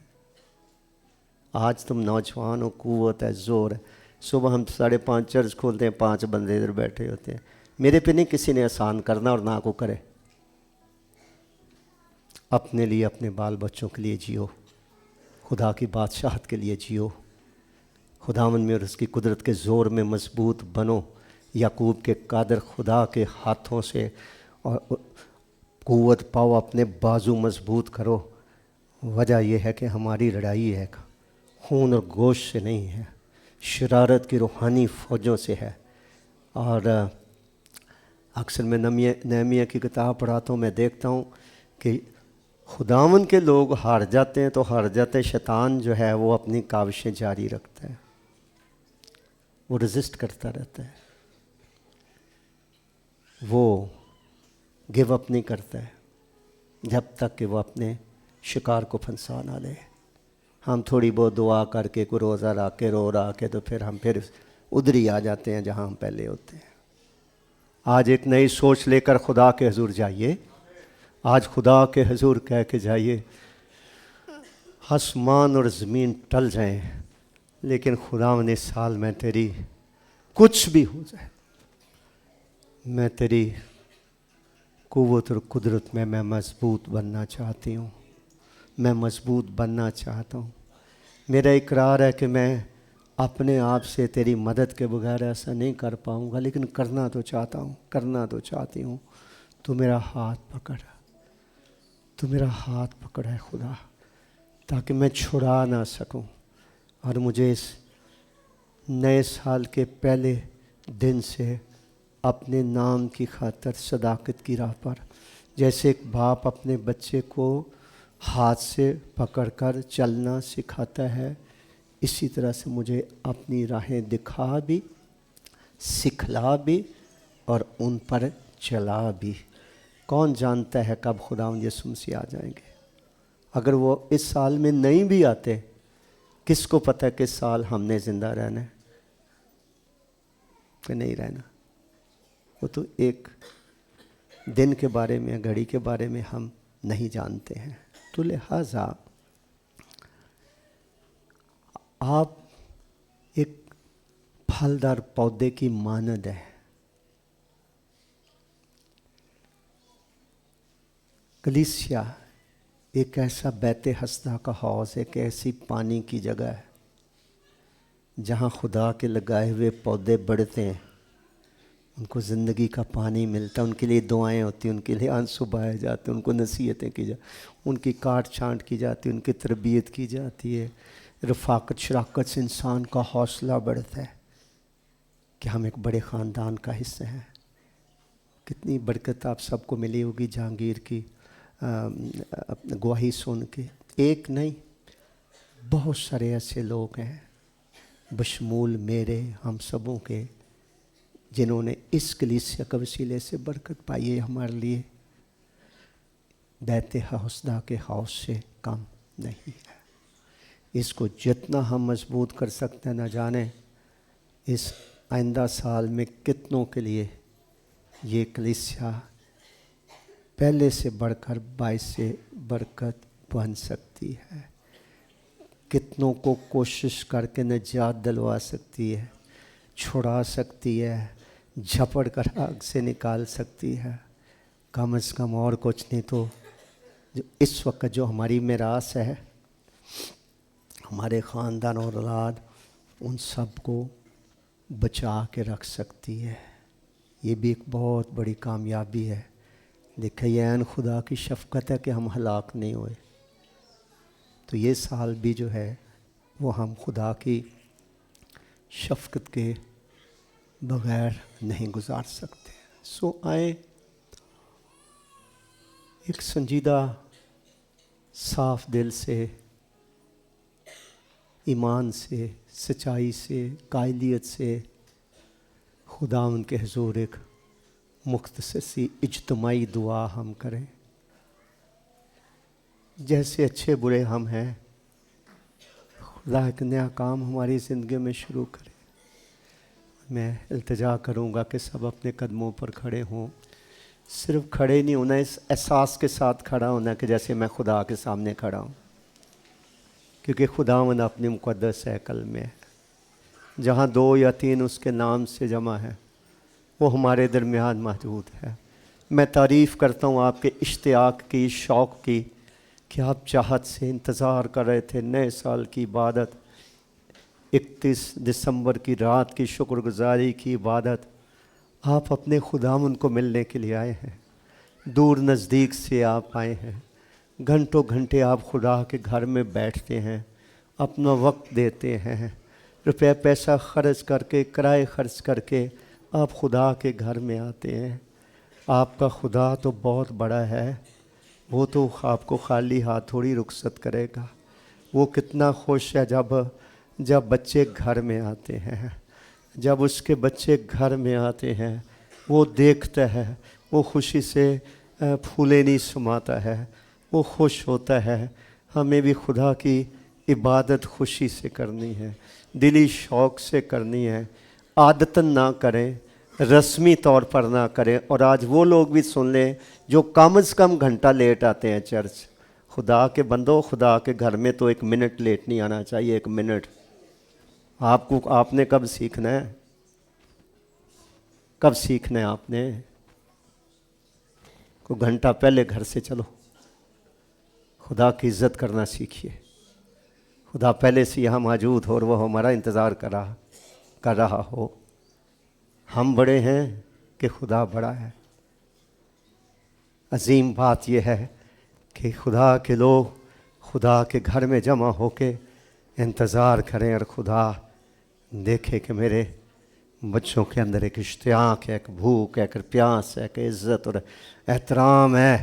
आज तुम नौजवान हो, क़ुव्वत है, ज़ोर है। सुबह हम 5:30 चर्च खोलते हैं, 5 बंदे इधर बैठे होते हैं। मेरे पे नहीं किसी ने एहसान करना और ना को करे। अपने लिए, अपने बाल बच्चों के लिए जियो, खुदा की बादशाहत के लिए जियो, खुदावन में और उसकी कुदरत के ज़ोर में मजबूत बनो। याकूब के कादर खुदा के हाथों से और क़ुव्वत पाओ, अपने बाजू मजबूत करो। वजह यह है कि हमारी लड़ाई है खून और गोश्त से नहीं है, शरारत की रूहानी फ़ौजों से है। और अक्सर मैं नहमिया की किताब पढ़ाता हूँ, मैं देखता हूँ कि खुदावन के लोग हार जाते हैं तो हार जाते हैं, शैतान जो है वो अपनी काविशें जारी रखता है, वो रेजिस्ट करता रहता है, वो गिव अप नहीं करता है जब तक कि वो अपने शिकार को फंसा ना ले। हम थोड़ी बहुत दुआ करके, कोई रोज़ा रख के, रो रहा के, तो फिर हम उधर ही आ जाते हैं जहाँ हम पहले होते हैं। आज एक नई सोच लेकर खुदा के हुजूर जाइए। आज खुदा के हुजूर कह के जाइए, आसमान और ज़मीन टल जाएं, लेकिन खुदा ने साल में तेरी कुछ भी हो जाए, मैं तेरी क़ुव्वत और कुदरत में मैं मजबूत बनना चाहती हूँ, मैं मजबूत बनना चाहता हूँ। मेरा इकरार है कि मैं अपने आप से तेरी मदद के बगैर ऐसा नहीं कर पाऊँगा, लेकिन करना तो चाहता हूँ, करना तो चाहती हूँ। तू मेरा हाथ पकड़, तू मेरा हाथ पकड़ है खुदा, ताकि मैं छुड़ा ना सकूं। और मुझे इस नए साल के पहले दिन से अपने नाम की खातिर सदाकत की राह पर, जैसे एक बाप अपने बच्चे को हाथ से पकड़कर चलना सिखाता है, इसी तरह से मुझे अपनी राहें दिखा भी, सिखला भी और उन पर चला भी। कौन जानता है कब खुदावंद यीशु मसीह आ जाएंगे? अगर वो इस साल में नहीं भी आते, किसको पता है किस साल हमने ज़िंदा रहना है कि नहीं रहना? वो तो एक दिन के बारे में, घड़ी के बारे में हम नहीं जानते हैं। तो लिहाजा आप एक फलदार पौधे की मानद है। कलीसिया एक ऐसा बैते हस्दा का हौज़, एक ऐसी पानी की जगह है जहाँ खुदा के लगाए हुए पौधे बढ़ते हैं, उनको ज़िंदगी का पानी मिलता है, उनके लिए दुआएं होती हैं, उनके लिए आंसू बहाए जाते हैं, उनको नसीहतें की जाती, उनकी काट छांट की जाती है, उनकी तरबियत की जाती है। रफ़ाकत शराकत से इंसान का हौसला बढ़ता है कि हम एक बड़े ख़ानदान का हिस्सा हैं। कितनी बरकत आप सबको मिली होगी जहांगीर की गवाही सुन के। एक नहीं, बहुत सारे ऐसे लोग हैं बशमूल मेरे, हम सबों के, जिन्होंने इस कलीसिया के वसीले से बरकत पाई है हमारे लिए बैत हौसदा के हौस से कम नहीं है। इसको जितना हम मजबूत कर सकते हैं, न जाने इस आइंदा साल में कितनों के लिए ये कलीसिया पहले से बढ़कर बाईस से बरकत बन सकती है। कितनों को कोशिश करके निजात दिलवा सकती है, छुड़ा सकती है, झपड़ कर आग से निकाल सकती है। कम से कम और कुछ नहीं तो जो इस वक्त जो हमारी मिरास है, हमारे ख़ानदान और औलाद, उन सब को बचा के रख सकती है। ये भी एक बहुत बड़ी कामयाबी है। देखिए ऐन खुदा की शफ़क़त है कि हम हलाक नहीं हुए। तो ये साल भी जो है वो हम खुदा की शफ़क़त के बग़ैर नहीं गुजार सकते। सो आए एक संजीदा साफ दिल से, ईमान से, सच्चाई से, कायलियत से खुदा उनके हुज़ूर एक मुख्तसर सी इज्तिमाई दुआ हम करें। जैसे अच्छे बुरे हम हैं, खुदा एक नया काम हमारी ज़िंदगी में शुरू करे। मैं इल्तिजा करूँगा कि सब अपने कदमों पर खड़े हों। सिर्फ खड़े नहीं होना, इस एहसास के साथ खड़ा होना कि जैसे मैं खुदा के सामने खड़ा हूँ, क्योंकि खुदावंद अपने मुक़द्दस हैकल में है। जहाँ 2 या 3 उसके नाम से जमा है, वो हमारे दरमियान मौजूद है। मैं तारीफ़ करता हूँ आपके इश्तियाक की, शौक़ की, कि आप चाहत से इंतज़ार कर रहे थे नए साल की इबादत, 31 दिसंबर की रात की शुक्रगुजारी की इबादत। आप अपने खुदावंद को मिलने के लिए आए हैं, दूर नज़दीक से आप आए हैं। घंटों घंटे आप खुदा के घर में बैठते हैं, अपना वक्त देते हैं, रुपया पैसा खर्च करके, किराए खर्च करके आप खुदा के घर में आते हैं। आपका खुदा तो बहुत बड़ा है, वो तो आपको खाली हाथ थोड़ी रुखसत करेगा। वो कितना खुश है जब बच्चे घर में आते हैं, जब उसके बच्चे घर में आते हैं, वो देखता है, वो खुशी से फूले नहीं समाता है, वो खुश होता है। हमें भी खुदा की इबादत खुशी से करनी है, दिली शौक़ से करनी है। आदतन ना करें, रस्मी तौर पर ना करें। और आज वो लोग भी सुन लें जो कम से कम घंटा लेट आते हैं चर्च। खुदा के बंदो, खुदा के घर में तो 1 मिनट लेट नहीं आना चाहिए। 1 मिनट आपने कब सीखना है? कब सीखना है आपने? को घंटा पहले घर से चलो, खुदा की इज़्ज़त करना सीखिए। खुदा पहले से यहाँ मौजूद हो और वो हमारा इंतज़ार कर रहा हो। हम बड़े हैं कि खुदा बड़ा है। अजीम बात यह है कि खुदा के लोग खुदा के घर में जमा होके इंतज़ार करें और खुदा देखे कि मेरे बच्चों के अंदर एक इश्तियाक है, एक भूख है, एक प्यास है, एक इज़्ज़त और एहतराम है,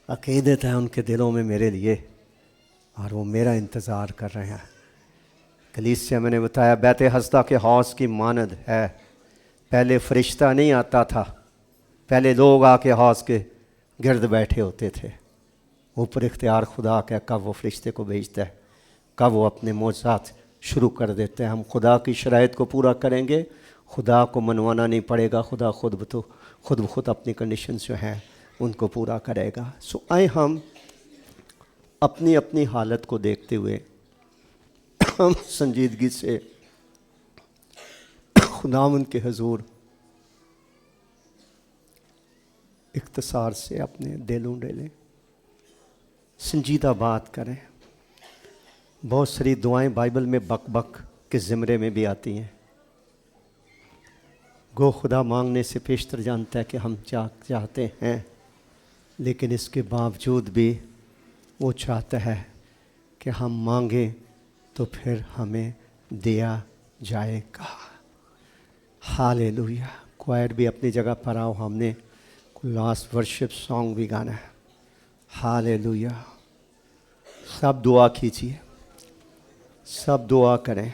अक़ीदत है उनके दिलों में मेरे लिए, और वो मेरा इंतज़ार कर रहे हैं। कलीसिया मैंने बताया बैत हस्दा के हौस की मानद है। पहले फरिश्ता नहीं आता था, पहले लोग आके हौस के गिरद बैठे होते थे। ऊपर इख्तियार खुदा का, कब वो फरिश्ते को भेजता है, कब वो अपने मौज़ात शुरू कर देते हैं। हम खुदा की शराइत को पूरा करेंगे, खुदा को मनवाना नहीं पड़ेगा। खुदा खुद ब खुद अपनी कंडीशन जो हैं उनको पूरा करेगा। सो आए हम अपनी अपनी हालत को देखते हुए हम संजीदगी से खुदावंद के हुज़ूर इख्तिसार से अपने दिल ढूंढ लें, संजीदा बात करें। बहुत सारी दुआएं बाइबल में बक बक के ज़िमरे में भी आती हैं। गो खुदा मांगने से पेशतर जानता है कि हम क्या चाहते हैं, लेकिन इसके बावजूद भी वो चाहता है कि हम मांगें तो फिर हमें दिया जाएगा। हालेलुया। क्वायर भी अपनी जगह पर आओ, हमने लास्ट वर्शिप सॉन्ग भी गाना है। हालेलुया। सब दुआ कीजिए, सब दुआ करें।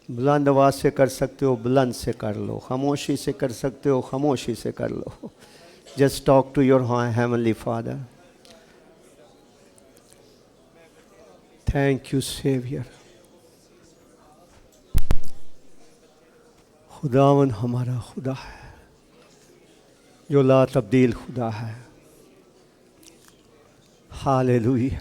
बुलंद आवाज से कर सकते हो, बुलंद से कर लो. खामोशी से कर सकते हो, खामोशी से कर लो. Just talk to your Heavenly Father. Thank you, Savior. खुदावन हमारा खुदा है जो ला तब्दील खुदा है. Hallelujah.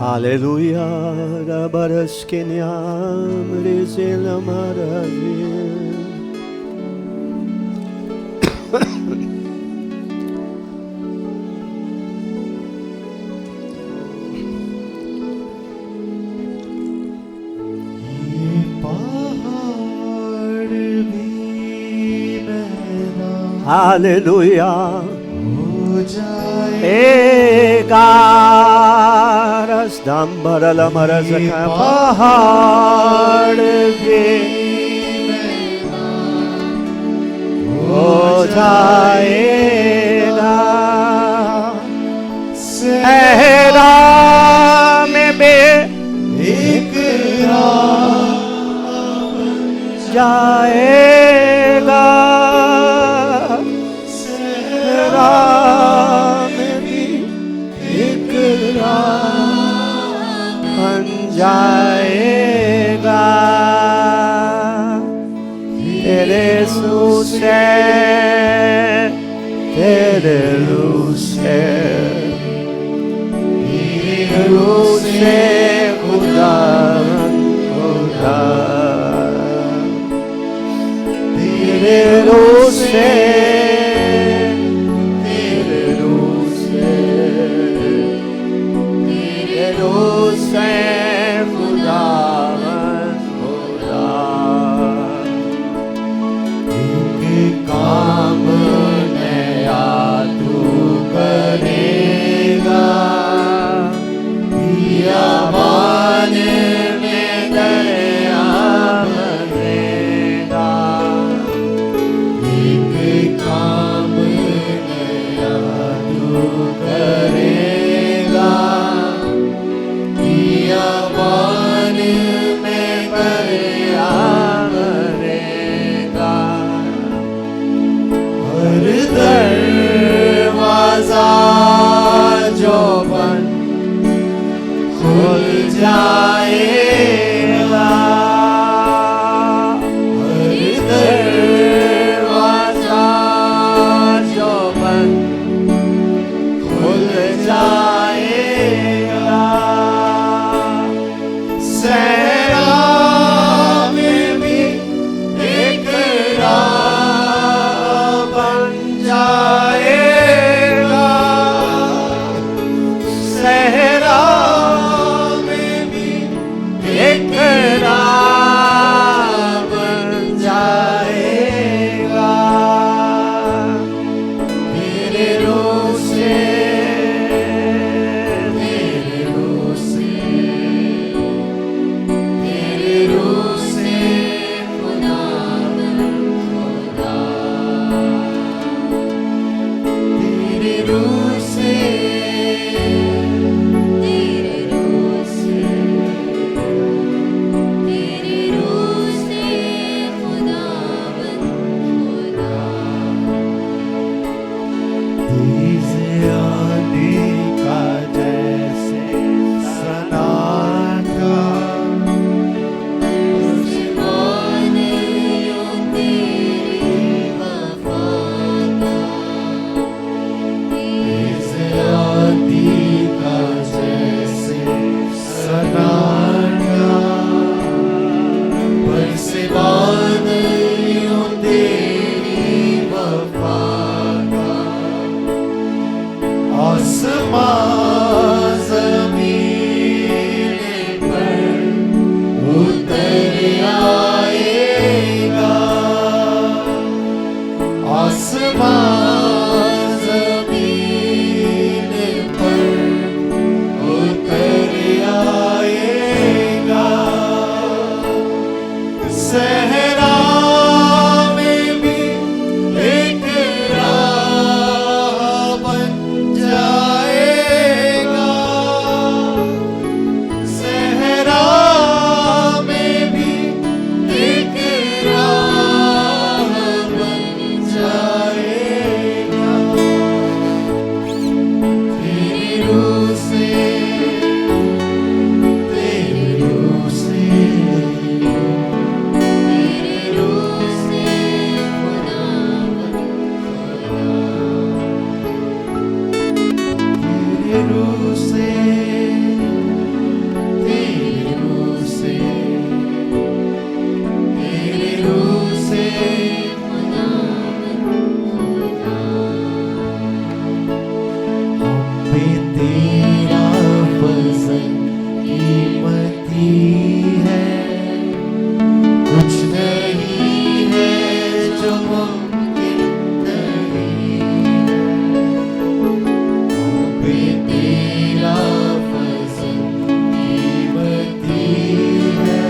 Aleluya, rabaras kenyam rizela maravil. Aleluya. Egaras dambarala marazaka pahad bhi ho jayega. Sehra mein be ikram jayega. Sehra बन जाएगा तेरे रूह से, तेरे रूह से, रूह से खुदा खुदा तेरे रूह से, जाएगा हर दरवाजा जो बंद खुल जाएगा. सहरा में भी एक राह बन जाएगा. सहरा आसमान ज़मीन पर उतर आएगा, सहरा में भी एक राह बन जाएगा, सहरा में भी एक राह बन जाएगा। तेरी रूह से, तेरी रूह से, तेरी रूह से खुदावन तेरी रूह से, तेरी रूह से, तेरी रूह से हम पे तेरा फज़ल कीमती है, कुछ नहीं है जो मुमकिन नहीं है। हम पे तेरा फज़ल कीमती है,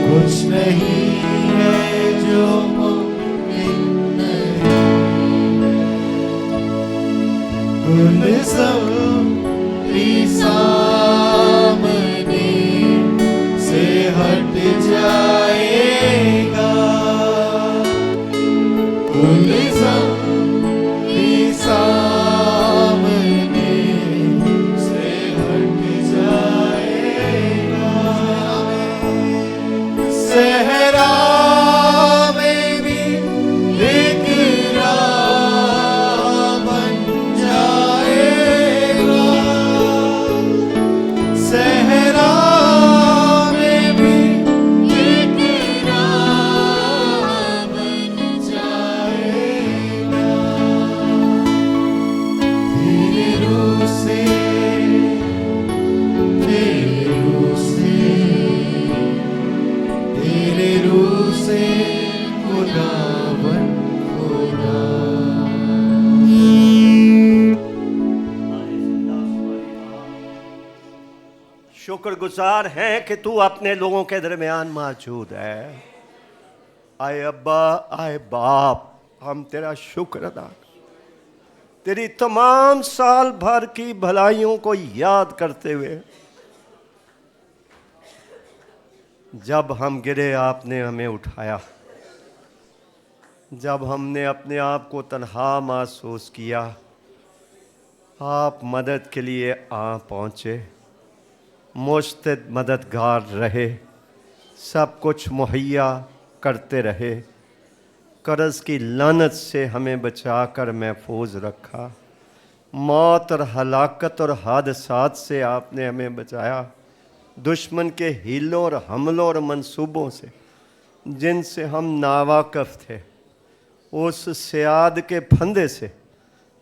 कुछ नहीं है जो मुमकिन नहीं। गुलज़म भी सामने से हट जाएगा, गुलज़म भी सामने से हट जाएगा, सहरा में भी एक राह बन जाएगा, सहरा में भी एक राह बन जाएगा। तेरी रूह से, तेरी रूह से, तेरी रूह से खुदावन खुदा। शुक्रगुजार हैं कि तू अपने लोगों के दरमियान मौजूद है। आए अब्बा, आए बाप, हम तेरा शुक्र अदा करते, तेरी तमाम साल भर की भलाइयों को याद करते हुए, जब हम गिरे आपने हमें उठाया, जब हमने अपने आप को तन्हा महसूस किया आप मदद के लिए आ पहुँचे, मुस्तैद मददगार रहे, सब कुछ मुहैया करते रहे, कर्ज की लानत से हमें बचाकर महफूज रखा, मौत और हलाकत और हादसात से आपने हमें बचाया, दुश्मन के हीलों और हमलों और मंसूबों से जिनसे हम नावाकिफ़ थे, उस सियाद के फंदे से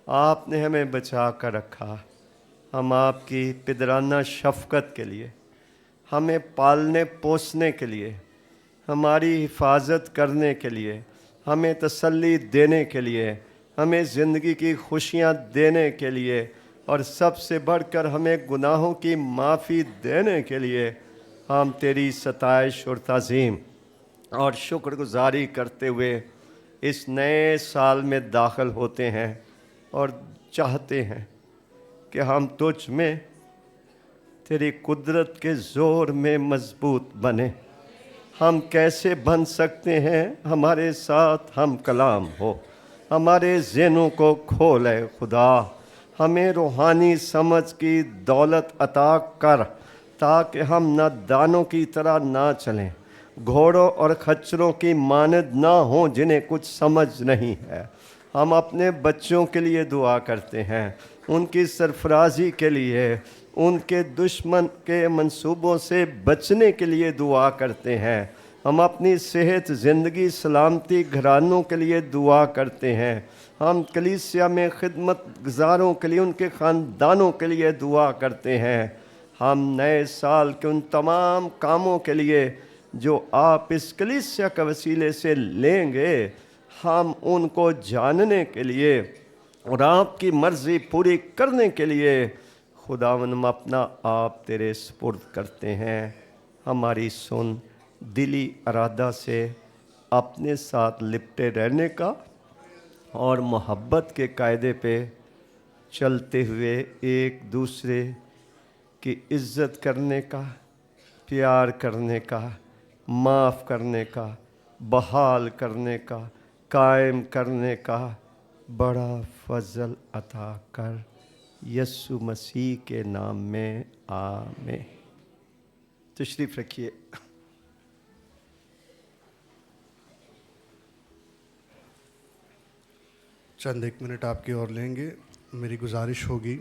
आपने हमें बचा कर रखा। हम आपकी पिदराना शफ़क़त के लिए, हमें पालने पोसने के लिए, हमारी हिफाजत करने के लिए, हमें तसल्ली देने के लिए, हमें ज़िंदगी की खुशियाँ देने के लिए और सबसे बढ़कर हमें गुनाहों की माफ़ी देने के लिए हम तेरी सताइश और ताज़ीम और शुक्रगुजारी करते हुए इस नए साल में दाखिल होते हैं और चाहते हैं कि हम तुझ में तेरी कुदरत के ज़ोर में मजबूत बने। हम कैसे बन सकते हैं? हमारे साथ हम कलाम हो, हमारे ज़हनों को खोले खुदा, हमें रूहानी समझ की दौलत अता कर ताकि हम नादानों की तरह ना चलें, घोड़ों और खच्चरों की मानद ना हों जिन्हें कुछ समझ नहीं है। हम अपने बच्चों के लिए दुआ करते हैं, उनकी सरफराजी के लिए, उनके दुश्मन के मंसूबों से बचने के लिए दुआ करते हैं। हम अपनी सेहत, ज़िंदगी, सलामती, घरानों के लिए दुआ करते हैं। हम कलीसिया में खिदमत गुजारों के लिए, उनके ख़ानदानों के लिए दुआ करते हैं। हम नए साल के उन तमाम कामों के लिए जो आप इस कलीसिया के वसीले से लेंगे, हम उनको जानने के लिए और आपकी मर्ज़ी पूरी करने के लिए खुदावन हम अपना आप तेरे सुपुर्द करते हैं। हमारी सुन, दिली इरादा से अपने साथ लिपटे रहने का और मोहब्बत के कायदे पे चलते हुए एक दूसरे की इज़्ज़त करने का, प्यार करने का, माफ़ करने का, बहाल करने का, कायम करने का बड़ा फजल अता कर, यस्सु मसीह के नाम में आमीन। तशरीफ़ रखिए। चंद एक मिनट आपकी और लेंगे। मेरी गुजारिश होगी